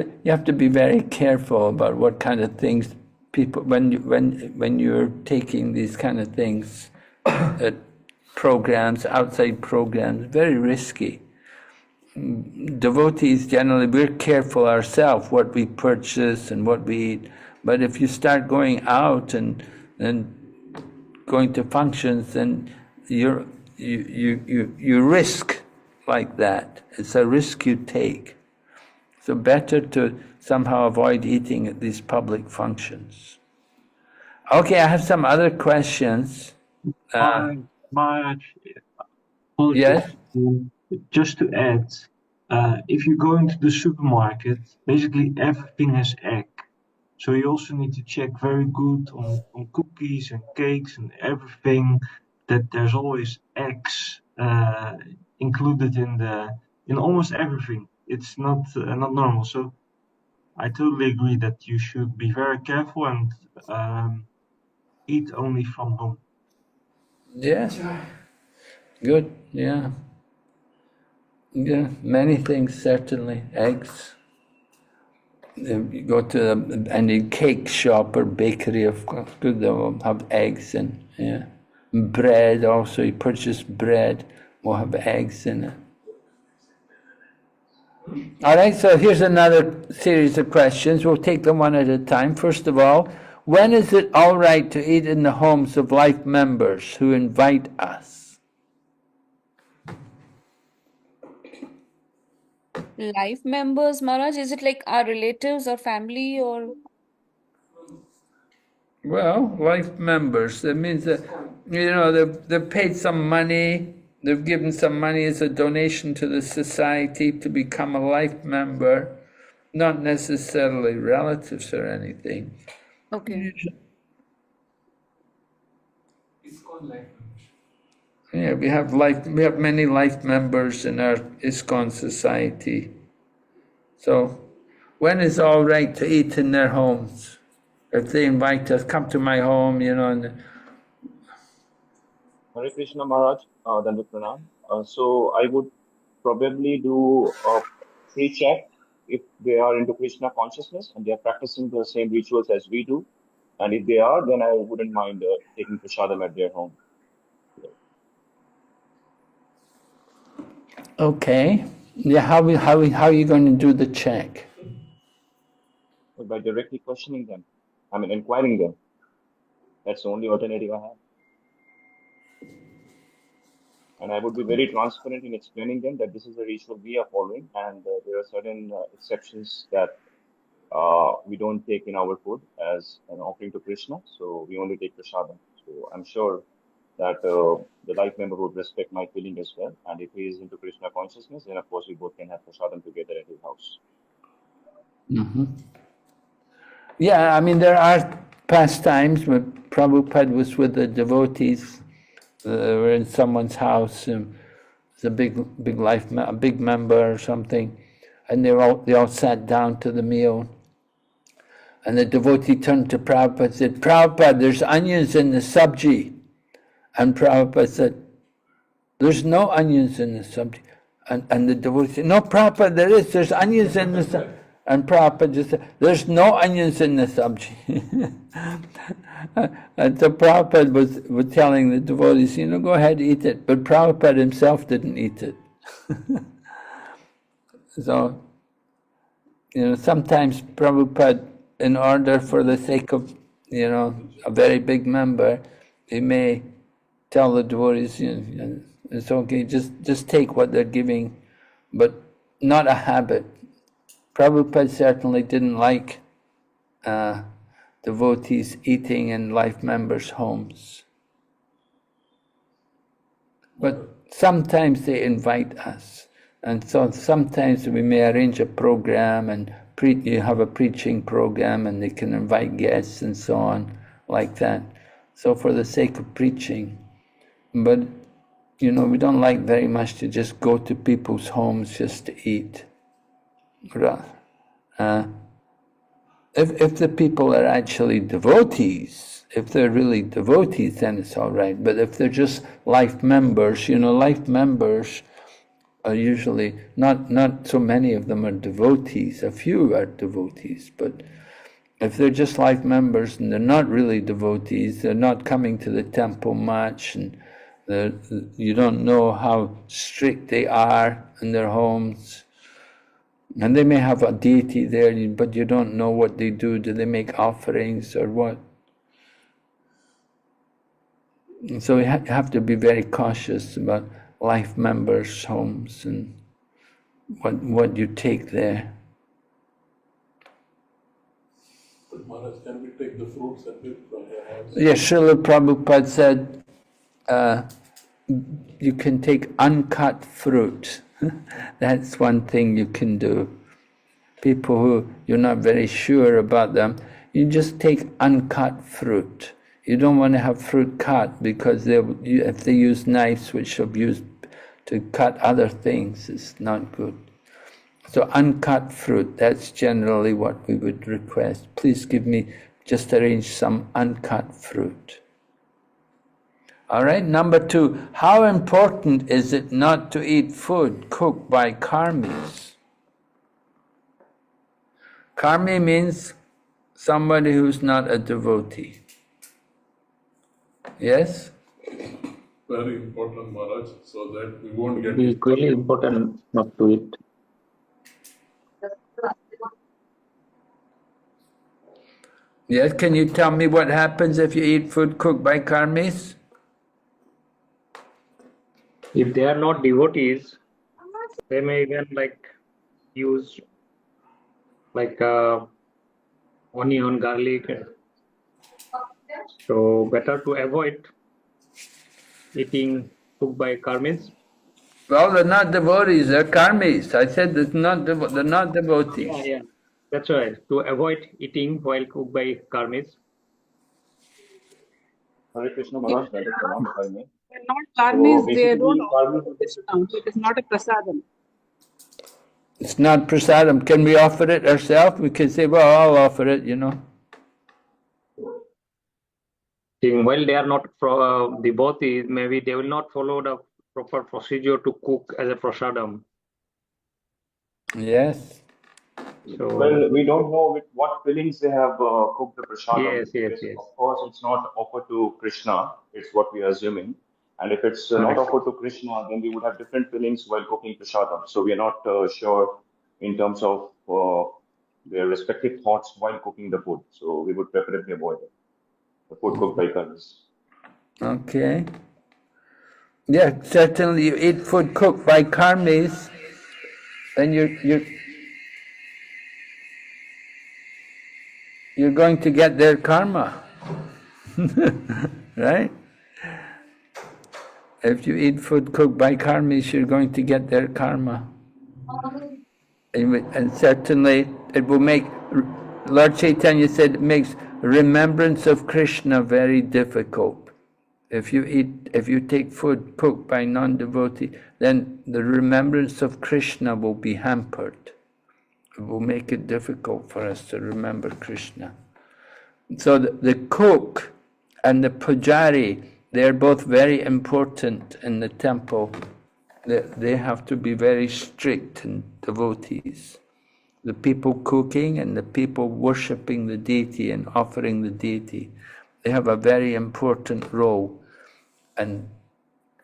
to be very careful about what kind of things people when you're taking these kind of things, programs, outside programs, very risky. Devotees generally, we're careful ourselves what we purchase and what we eat, but if you start going out and going to functions, then you risk like that. It's a risk you take. So better to somehow avoid eating at these public functions. Okay, I have some other questions. Maharaj, yes? Just to add, if you go into the supermarket, basically everything has egg. So you also need to check very good on cookies and cakes and everything, that there's always eggs included in almost everything. It's not normal. So I totally agree that you should be very careful and eat only from home. Yes. Good. Yeah. Yeah. Many things, certainly. Eggs. You go to any cake shop or bakery, of course, they'll have eggs in. Yeah. Bread also, you purchase bread, will have eggs in it. All right, so here's another series of questions. We'll take them one at a time. First of all, when is it all right to eat in the homes of life members who invite us? Life members, Maharaj, is it like our relatives or family or? Well, life members, that means that, you know, they've paid some money, they've given some money as a donation to the society to become a life member, not necessarily relatives or anything. Okay. Yeah, we have many life members in our ISKCON society. So, when is all right to eat in their homes? If they invite us, come to my home, you know. Hare Krishna Maharaj, Dandavat Pranam. So I would probably do a pre-check if they are into Krishna consciousness and they are practicing the same rituals as we do. And if they are, then I wouldn't mind taking prasadam at their home. Okay. Yeah, how are you going to do the check? By directly questioning them. Inquiring them. That's the only alternative I have. And I would be very transparent in explaining them that this is the ritual we are following, and there are certain exceptions that we don't take in our food as an offering to Krishna. So we only take prasadam. So I'm sure that the life member would respect my feeling as well. And if he is into Krishna consciousness, then of course we both can have prasadam together at his house. Mm-hmm. Yeah, there are past times when Prabhupada was with the devotees. Were in someone's house. It's a big member or something, and they all sat down to the meal. And the devotee turned to Prabhupada and said, Prabhupada, there's onions in the sabji. And Prabhupada said, there's no onions in the sabji. And the devotee said, no, Prabhupada, there's onions in the sabji. And Prabhupada just said, there's no onions in the sabji. And so Prabhupada was telling the devotees, go ahead, eat it. But Prabhupada himself didn't eat it. So, sometimes Prabhupada, in order for the sake of, a very big member, he may tell the devotees, it's okay, just take what they're giving, but not a habit. Prabhupada certainly didn't like devotees eating in life members' homes. But sometimes they invite us. And so sometimes we may arrange a program and you have a preaching program and they can invite guests and so on, like that. So for the sake of preaching. But, we don't like very much to just go to people's homes just to eat. If the people are actually devotees, if they're really devotees, then it's all right. But if they're just life members, life members are usually, not so many of them are devotees, a few are devotees, but if they're just life members and they're not really devotees, they're not coming to the temple much, and you don't know how strict they are in their homes, and they may have a deity there, but you don't know what they do. Do they make offerings or what? And so you have to be very cautious about life members' homes and what you take there. But Maharaj, can we take the fruits and eat from their house? Yes, Srila Prabhupada said you can take uncut fruit. That's one thing you can do. People who you're not very sure about them, you just take uncut fruit. You don't want to have fruit cut because if they use knives which are used to cut other things, it's not good. So uncut fruit, that's generally what we would request. Please just arrange some uncut fruit. All right, number 2, how important is it not to eat food cooked by karmis? Karmi means somebody who's not a devotee. Yes? Very important, Maharaj, so that we won't get... Equally important not to eat. Yes, can you tell me what happens if you eat food cooked by karmis? If they are not devotees, they may even use onion, garlic. So better to avoid eating cooked by karmis. Well, they're not devotees, they're karmis. I said they're not devotees. Yeah, that's right. To avoid eating while cooked by karmis. Hare Krishna Maharaj, that is Pranam, if I may. They're not karmis, they basically, don't karmis offer discount. It is not a prasadam. It's not prasadam. Can we offer it ourselves? We can say, well, I'll offer it, While they are not devotees, maybe they will not follow the proper procedure to cook as a prasadam. Yes. So, well, we don't know with what fillings they have cooked the prasadam. Yes. Of course, it's not offered to Krishna. It's what we are assuming. And if it's not offered to Krishna, then we would have different fillings while cooking prasadam. So we are not sure in terms of their respective thoughts while cooking the food. So we would preferably avoid it. The food cooked by karmis. Okay. Yeah, certainly you eat food cooked by karmis, then you're going to get their karma. Right? If you eat food cooked by karmis, you're going to get their karma. And certainly it will make, Lord Chaitanya said, it makes remembrance of Krishna very difficult. If you take food cooked by non-devotee, then the remembrance of Krishna will be hampered. It will make it difficult for us to remember Krishna. So the cook and the pujari, they're both very important in the temple. They have to be very strict and devotees. The people cooking and the people worshipping the deity and offering the deity, they have a very important role. And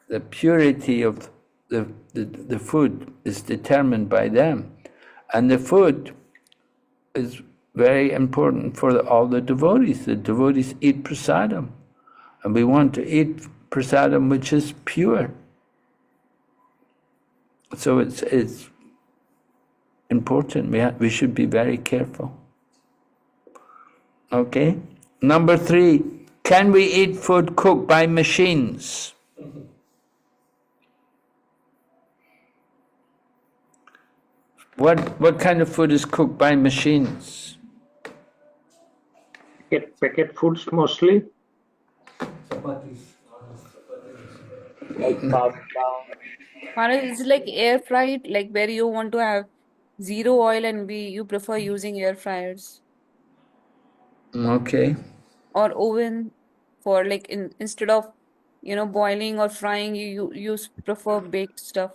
the purity of the food is determined by them. And the food is very important for all the devotees. The devotees eat prasadam. And we want to eat prasadam which is pure. So it's important. We should be very careful. Okay? Number 3, can we eat food cooked by machines? What kind of food is cooked by machines? Packet foods mostly. Like pasta. Maharaj, is it like air fried, like where you want to have zero oil and you prefer using air fryers Okay. or oven for like instead of boiling or frying, you prefer baked stuff.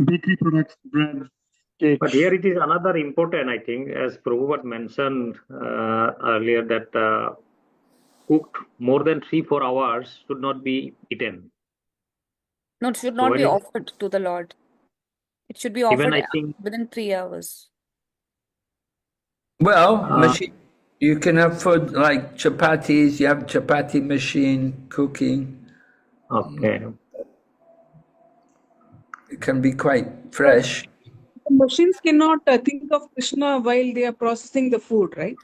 Bakery products, bread, cakes. But here it is another important, I think, as Prabhupada mentioned earlier, that cooked more than 3-4 hours should not be eaten. No, it should So not when be offered to the Lord. It should be even offered I think within 3 hours. Well, you can have food like chapatis, you have chapati machine cooking. okay. It can be quite fresh. The machines cannot think of Krishna while they are processing the food, right?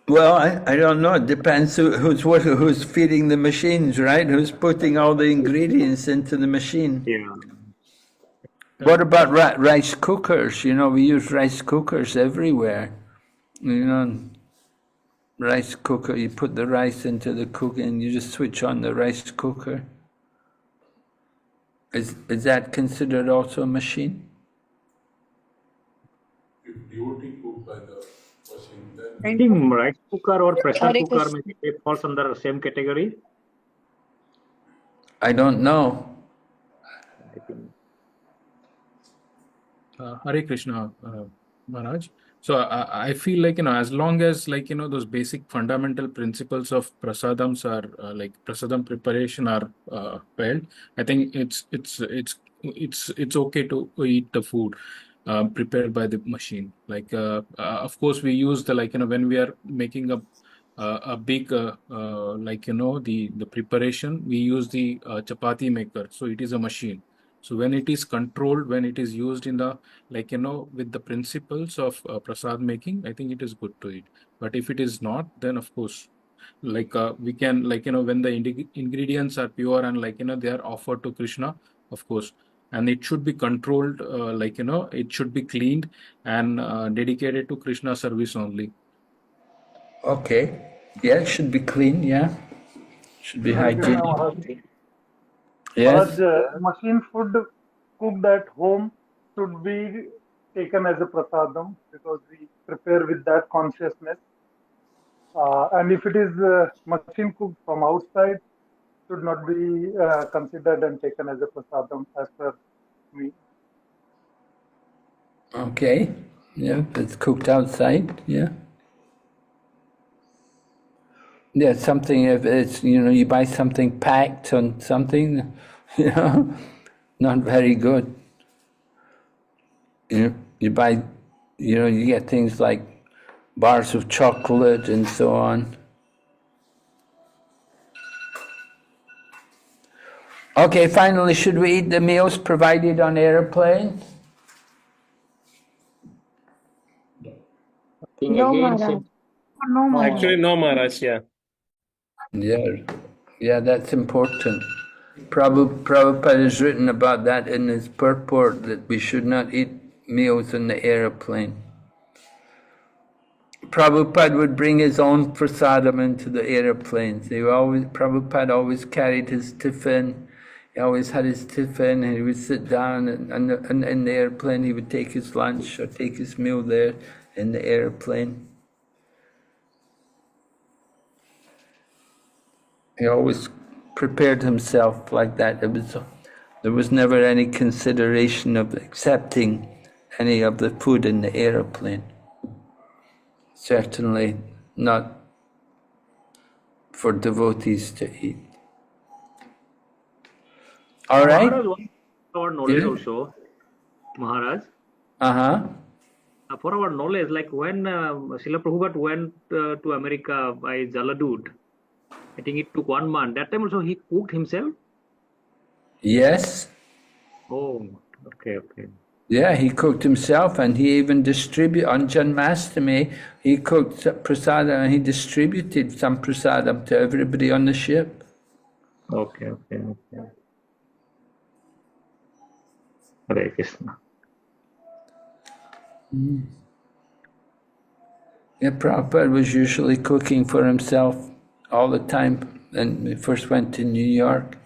Well, I don't know. It depends who's feeding the machines, right? Who's putting all the ingredients into the machine. Yeah. What about rice cookers? We use rice cookers everywhere. Rice cooker, you put the rice into the cooker and you just switch on the rice cooker. Is that considered also a machine? If devotee cooked by the machine, then I think rice cooker or pressure Hare cooker Krishna. maybe it falls under the same category. I don't know. I think. Hare Krishna, Maharaj. So I feel like, as long as like, those basic fundamental principles of prasadams are like prasadam preparation are held, I think it's okay to eat the food prepared by the machine. Like, of course, we use the, like, when we are making a big like, the preparation, we use the chapati maker. So it is a machine. So when it is controlled, when it is used in the, like, with the principles of prasad making, I think it is good to eat. But if it is not, then of course, like we can, like, when the ingredients are pure and, like, they are offered to Krishna, of course, and it should be controlled, like, it should be cleaned and dedicated to Krishna service only. Okay. Yeah, it should be clean, yeah. Should be hygienic. Yes. Machine food cooked at home should be taken as a prasadam because we prepare with that consciousness. And if it is machine cooked from outside, should not be considered and taken as a prasadam as per me. Okay. Yeah, it's cooked outside, yeah. Yeah, something, if it's, you buy something packed on something, not very good. You buy, you get things like bars of chocolate and so on. Okay, finally, should we eat the meals provided on airplanes? I think No, again, Maharaj. same. No, Maharaj. Actually, no, Maharaj. Yeah. Yeah, that's important. Prabhupada has written about that in his purport, that we should not eat meals in the airplane. Prabhupada would bring his own prasadam into the airplanes. Prabhupada always carried his tiffin He always had his tiffin, and he would sit down, and in the airplane he would take his lunch or take his meal there in the airplane. He always prepared himself like that. There was never any consideration of accepting any of the food in the airplane. Certainly not for devotees to eat. All right? Maharaj, our knowledge Yeah. also, Maharaj. Uh-huh. For our knowledge, like when Srila Prabhupada went to America by Jaladud, I think it took 1 month. That time also he cooked himself? Yes. Oh, okay, okay. Yeah, he cooked himself, and he even distributed, on Janmashtami, he cooked prasadam and he distributed some prasadam to everybody on the ship. Okay, okay, okay. Hare Krishna. Yeah, Prabhupada was usually cooking for himself all the time when he first went to New York.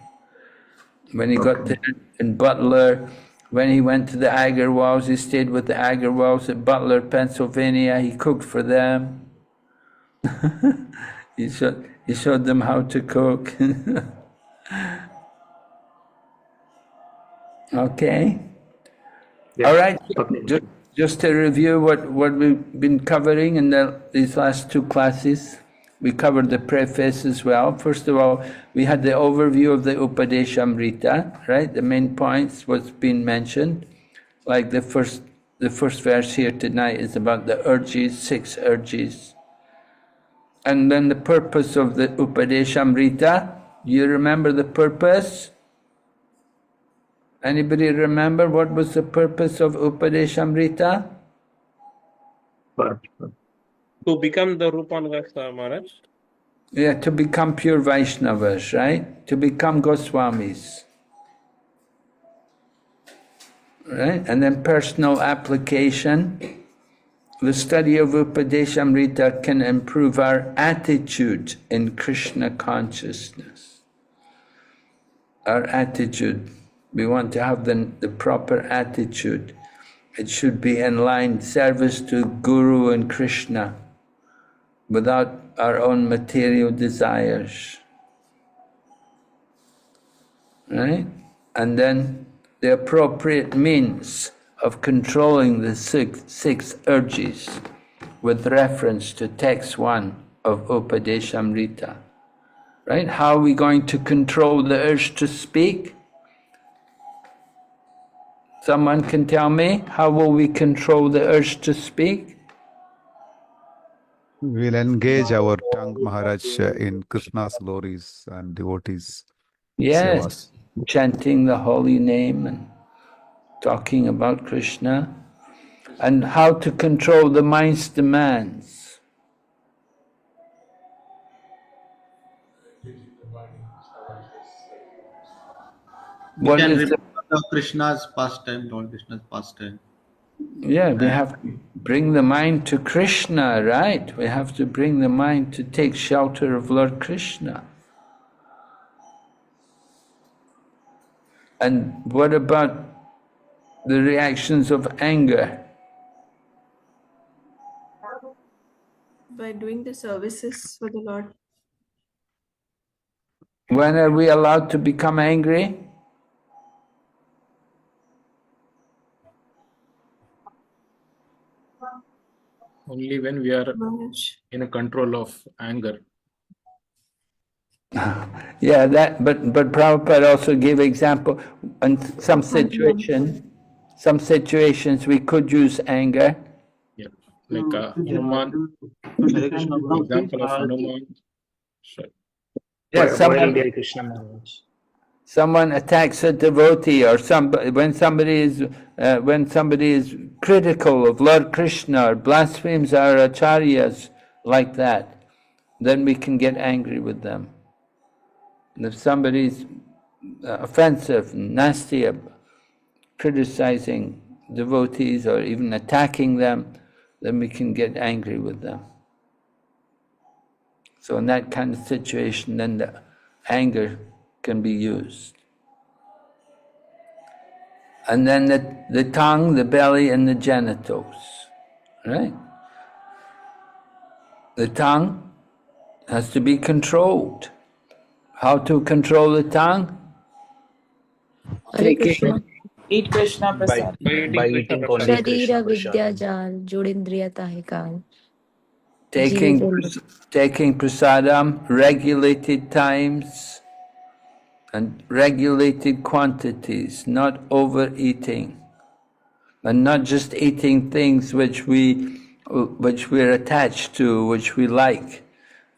When he got there in Butler, when he went to the Agarwals, he stayed with the Agarwals at Butler, Pennsylvania. He cooked for them. He showed them how to cook. Okay. Yeah. All right. Okay. Just to review what we've been covering in these last two classes. We covered the preface as well. First of all, we had the overview of the Upadeshamrita, right? The main points, what's been mentioned. Like the first verse here tonight is about the urges, 6 urges. And then the purpose of the Upadeshamrita. You remember the purpose? Anybody remember what was the purpose of Upadeshamrita? To become the Rupangas, Maharaj? Yeah, to become pure Vaishnavas, right? To become Goswamis. Right? And then personal application. The study of Upadeshamrita can improve our attitude in Krishna consciousness. Our attitude. We want to have the proper attitude. It should be in line, service to Guru and Krishna, without our own material desires. Right? And then the appropriate means of controlling the six urges with reference to text 1 of Upadeshamrita. Right? How are we going to control the urge to speak? Someone can tell me, how will we control the urge to speak? We'll engage our tongue, Maharaj, in Krishna's glories and devotees. Yes, Sevas. chanting the holy name and talking about Krishna. And how to control the mind's demands. We can remember Krishna's pastime, Lord Krishna's pastime. Yeah, we have to bring the mind to Krishna, right? We have to bring the mind to take shelter of Lord Krishna. And what about the reactions of anger? By doing the services for the Lord. When are we allowed to become angry? Only when we are in a control of anger. Yeah, but Prabhupada also gave example in some situations we could use anger. Yeah, like Hanuman, example of Hanuman. Sure. Yeah, someone attacks a devotee, or when somebody is critical of Lord Krishna or blasphemes our acharyas like that, then we can get angry with them. And if somebody's offensive, nasty, criticizing devotees or even attacking them, then we can get angry with them. So in that kind of situation, then the anger can be used. And then the tongue, the belly, and the genitals, right? The tongue has to be controlled. How to control the tongue? Hare Krishna. Eat Krishna by Prasad. By eating by Krishna eating Prasad. only Sharira Krishna Vidya Prasadam. Jal, Judindriya Tahikal. Taking prasadam, regulated times and regulated quantities, not overeating. And not just eating things which we're attached to, which we like.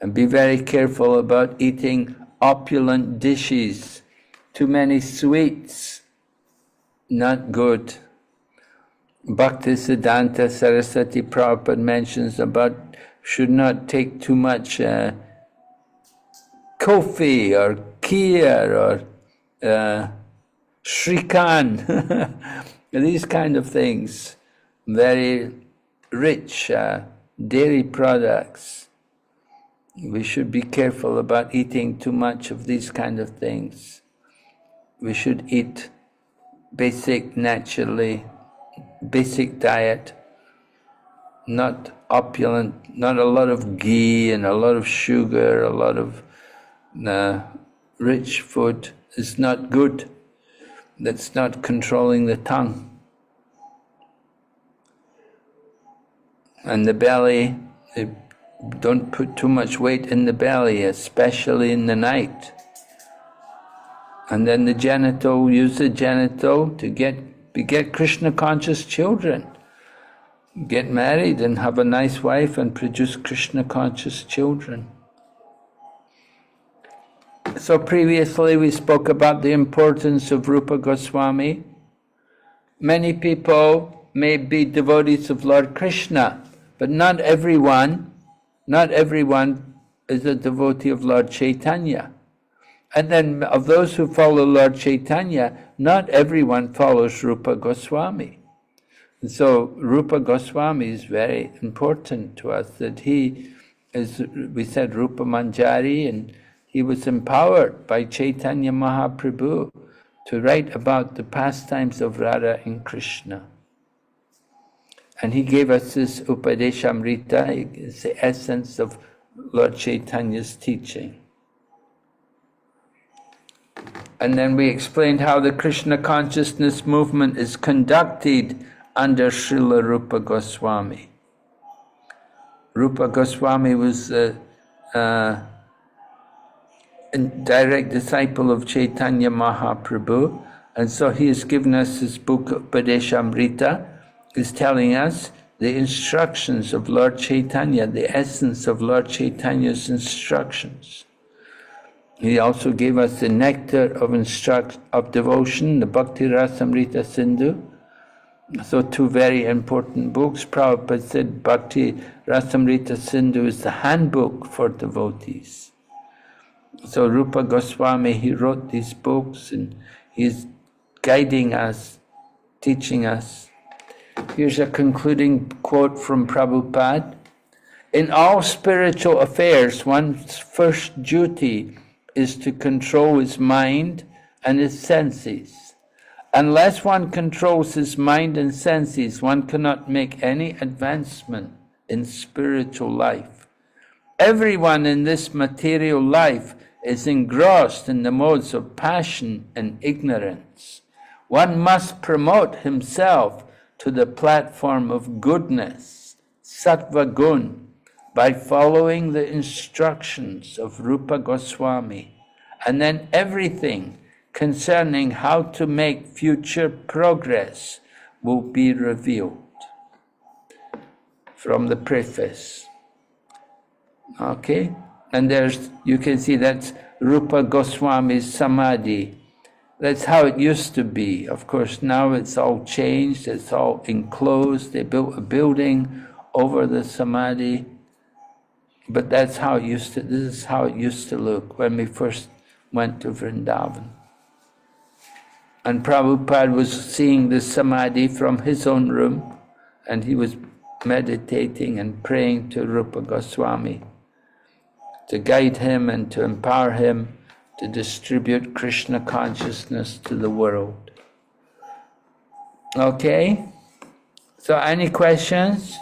And be very careful about eating opulent dishes. Too many sweets, not good. Bhakti Siddhanta Saraswati Prabhupada mentions about should not take too much coffee or kheer or shrikand, these kind of things, very rich dairy products. We should be careful about eating too much of these kind of things. We should eat basic, naturally, basic diet, not opulent, not a lot of ghee and a lot of sugar, a lot of rich food is not good. That's not controlling the tongue. And the belly, don't put too much weight in the belly, especially in the night. And then the genital, use the genital to get Krishna conscious children. Get married and have a nice wife and produce Krishna conscious children. So previously we spoke about the importance of Rupa Goswami. Many people may be devotees of Lord Krishna, but not everyone is a devotee of Lord Chaitanya. And then of those who follow Lord Chaitanya, not everyone follows Rupa Goswami. And so Rupa Goswami is very important to us, that he is, we said Rupa Manjari, and he was empowered by Chaitanya Mahaprabhu to write about the pastimes of Radha and Krishna. And he gave us this Upadeshamrita, it's the essence of Lord Chaitanya's teaching. And then we explained how the Krishna consciousness movement is conducted under Srila Rupa Goswami. Rupa Goswami was a direct disciple of Chaitanya Mahaprabhu, and so he has given us this book Upadeshamrita, is telling us the instructions of Lord Chaitanya, the essence of Lord Chaitanya's instructions. He also gave us the Nectar of devotion, the Bhakti Rasamrita Sindhu. So two very important books. Prabhupada said Bhakti Rasamrita Sindhu is the handbook for devotees. So Rupa Goswami, he wrote these books and he's guiding us, teaching us. Here's a concluding quote from Prabhupada. In all spiritual affairs, one's first duty is to control his mind and his senses. Unless one controls his mind and senses, one cannot make any advancement in spiritual life. Everyone in this material life is engrossed in the modes of passion and ignorance. One must promote himself to the platform of goodness, sattva gun, by following the instructions of Rupa Goswami, and then everything concerning how to make future progress will be revealed. From the preface. Okay? And you can see that's Rupa Goswami's Samadhi. That's how it used to be. Of course, now it's all changed, it's all enclosed. They built a building over the Samadhi. But that's how it used to, this is how it used to look when we first went to Vrindavan. And Prabhupada was seeing the Samadhi from his own room, and he was meditating and praying to Rupa Goswami to guide him and to empower him to distribute Krishna consciousness to the world. Okay? So any questions?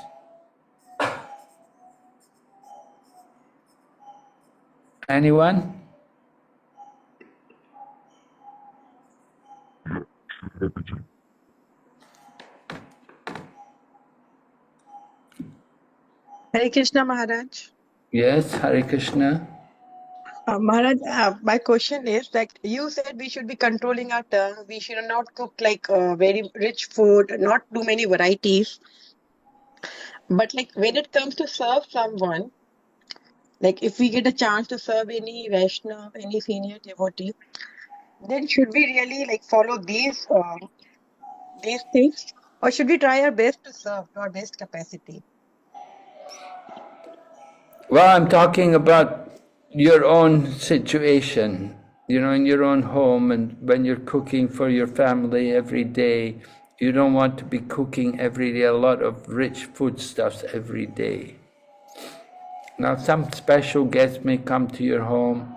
Anyone? Hare Krishna Maharaj. Yes, Hare Krishna. Maharaj, my question is like you said we should be controlling our tongue. We should not cook like very rich food, not too many varieties. But like when it comes to serve someone, like if we get a chance to serve any Vaishnava, any senior devotee, then should we really like follow these things, or should we try our best to serve to our best capacity? Well, I'm talking about your own situation, you know, in your own home, and when you're cooking for your family every day, you don't want to be cooking every day a lot of rich foodstuffs every day. Now, some special guest may come to your home.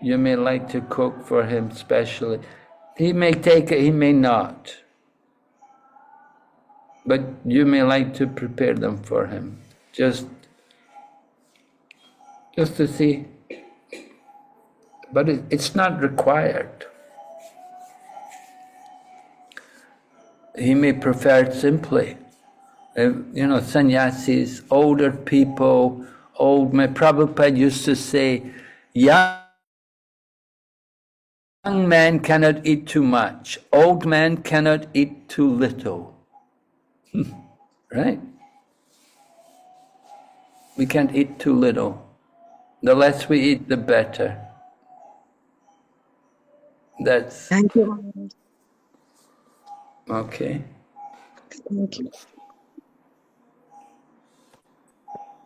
You may like to cook for him specially. He may take it, he may not. But you may like to prepare them for him, just to see. But it's not required. He may prefer it simply. You know, sannyasis, older people, old men. Prabhupada used to say, young man cannot eat too much. Old man cannot eat too little. Right? We can't eat too little. The less we eat, the better. That's... Thank you, Maharaj. Okay. Thank you.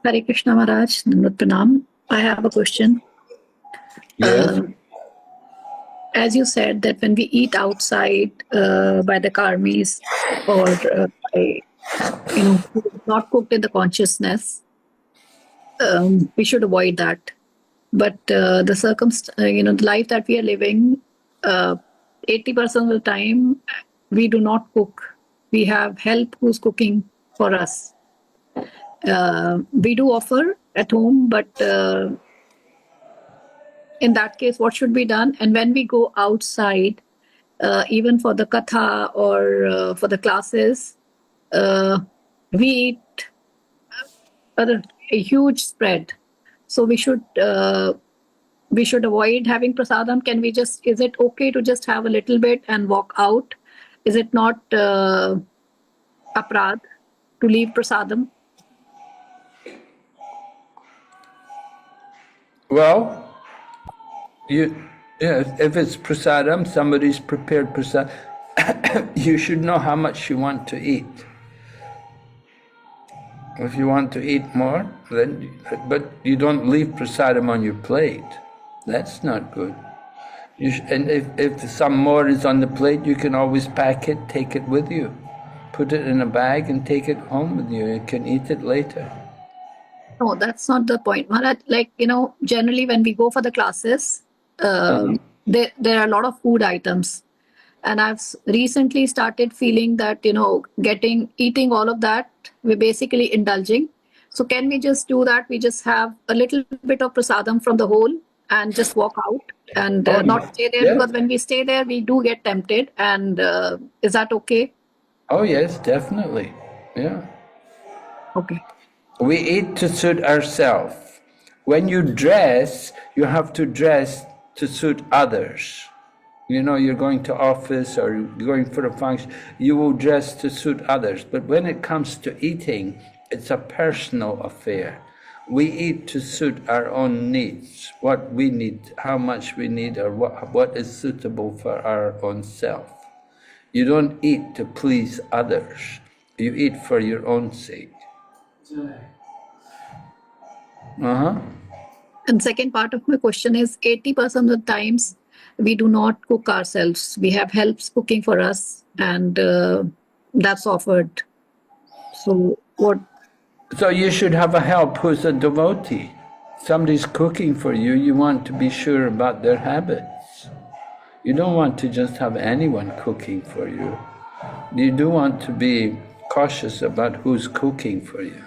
Hare Krishna Maharaj, Namrat Pranam. I have a question. Yes. As you said that when we eat outside by the karmis or by, not cooked in the consciousness, we should avoid that. But the the life that we are living, 80% of the time we do not cook. We have help who's cooking for us. We do offer at home, but in that case, what should be done? And when we go outside, even for the katha or for the classes, we eat a huge spread. So we should avoid having prasadam. Can we just? Is it okay to just have a little bit and walk out? Is it not aprad to leave prasadam? Well, if it's prasadam, somebody's prepared prasadam, you should know how much you want to eat. If you want to eat more, but you don't leave prasadam on your plate. That's not good. And if some more is on the plate, you can always pack it, take it with you. Put it in a bag and take it home with you. You can eat it later. No, that's not the point. Maharaj, generally when we go for the classes, there are a lot of food items. And I've recently started feeling that, eating all of that, we're basically indulging. So can we just do that? We just have a little bit of prasadam from the whole and just walk out and not stay there, because when we stay there, we do get tempted. And is that okay? Oh, yes, definitely. Yeah. Okay. We eat to suit ourselves. When you dress, you have to dress to suit others. You're going to office or you're going for a function, you will dress to suit others. But when it comes to eating, it's a personal affair. We eat to suit our own needs, what we need, how much we need, or what is suitable for our own self. You don't eat to please others. You eat for your own sake. And second part of my question is 80% of the times we do not cook ourselves. We have helps cooking for us, and that's offered. So what? So you should have a help who's a devotee. Somebody's cooking for you, you want to be sure about their habits. You don't want to just have anyone cooking for you. you do want to be cautious about who's cooking for you.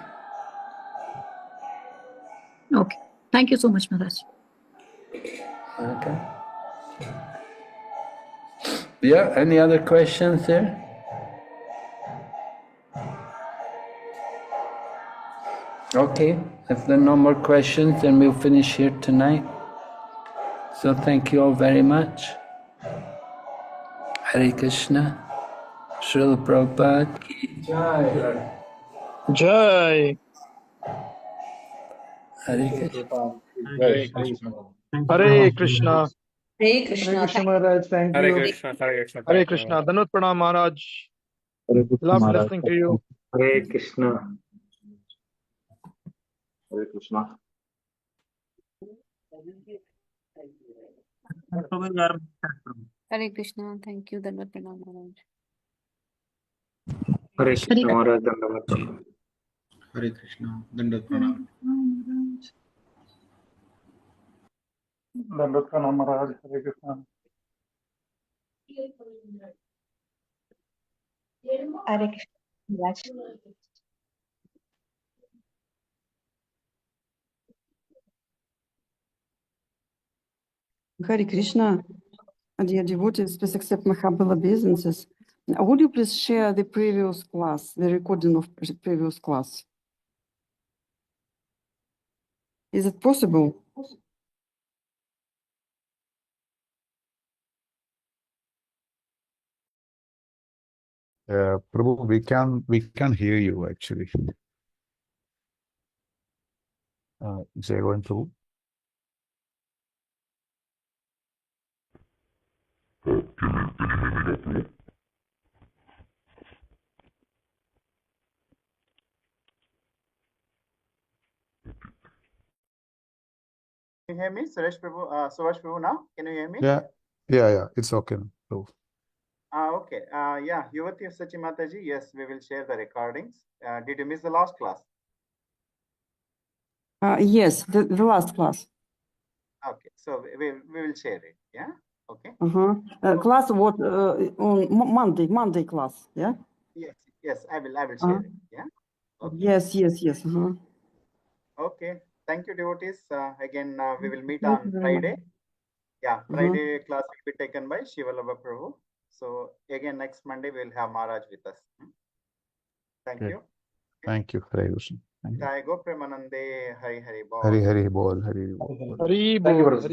Okay. Thank you so much, Maharaj. Okay. Yeah, any other questions there? Okay, if there are no more questions, then we'll finish here tonight. So thank you all very much. Hare Krishna. Srila Prabhupada ki Jai. Jai. Hare Krishna. Hare Krishna. Hare Krishna. Hare Hare Krishna. Krishna Maharaj, thank Hare you. Krishna, Hare Krishna. Hare Thank you, Krishna. Maharaj. Danut Pranam Maharaj. Hare Krishna Loved Maharaj. listening to you. Hare Krishna. Hare Krishna. Hare Krishna. Thank you, Dandavat Pranam Maharaj. Hare Krishna Maharaj. Dandavat. Hare Krishna. Dandavat Pranam. Dandavat Pranam Maharaj, Hare Krishna. Hare Krishna. Maharaj. Hare Krishna, dear devotees, please accept my humble obeisances. Would you please share the previous class, the recording of the previous class? Is it possible? Prabhu, we can hear you actually. Jai Govind Prabhu. Can you hear me, Suresh Prabhu now? Can you hear me? Yeah. It's okay now, Prabhu. Okay. Yeah, Yuvati Sachi Mataji, yes, we will share the recordings. Did you miss the last class? Yes, the last class. Okay, so we will share it. Yeah. Okay. Class what on Monday class. Yeah. Yes, I will share it. Yeah. Okay. Yes. Okay. Thank you, devotees. Again, we will meet Thank you on very Friday. much. Yeah, Friday class will be taken by Shivalabha Prabhu. So again, next Monday we will have Maharaj with us. Thank Okay. you. Thank you, Hare Krishna. Thank you. Jai Go Premanande, Hari Hari Bol. Hari Hari Bol, Hari Bol. Hari Thank you, Bol. Prabhu.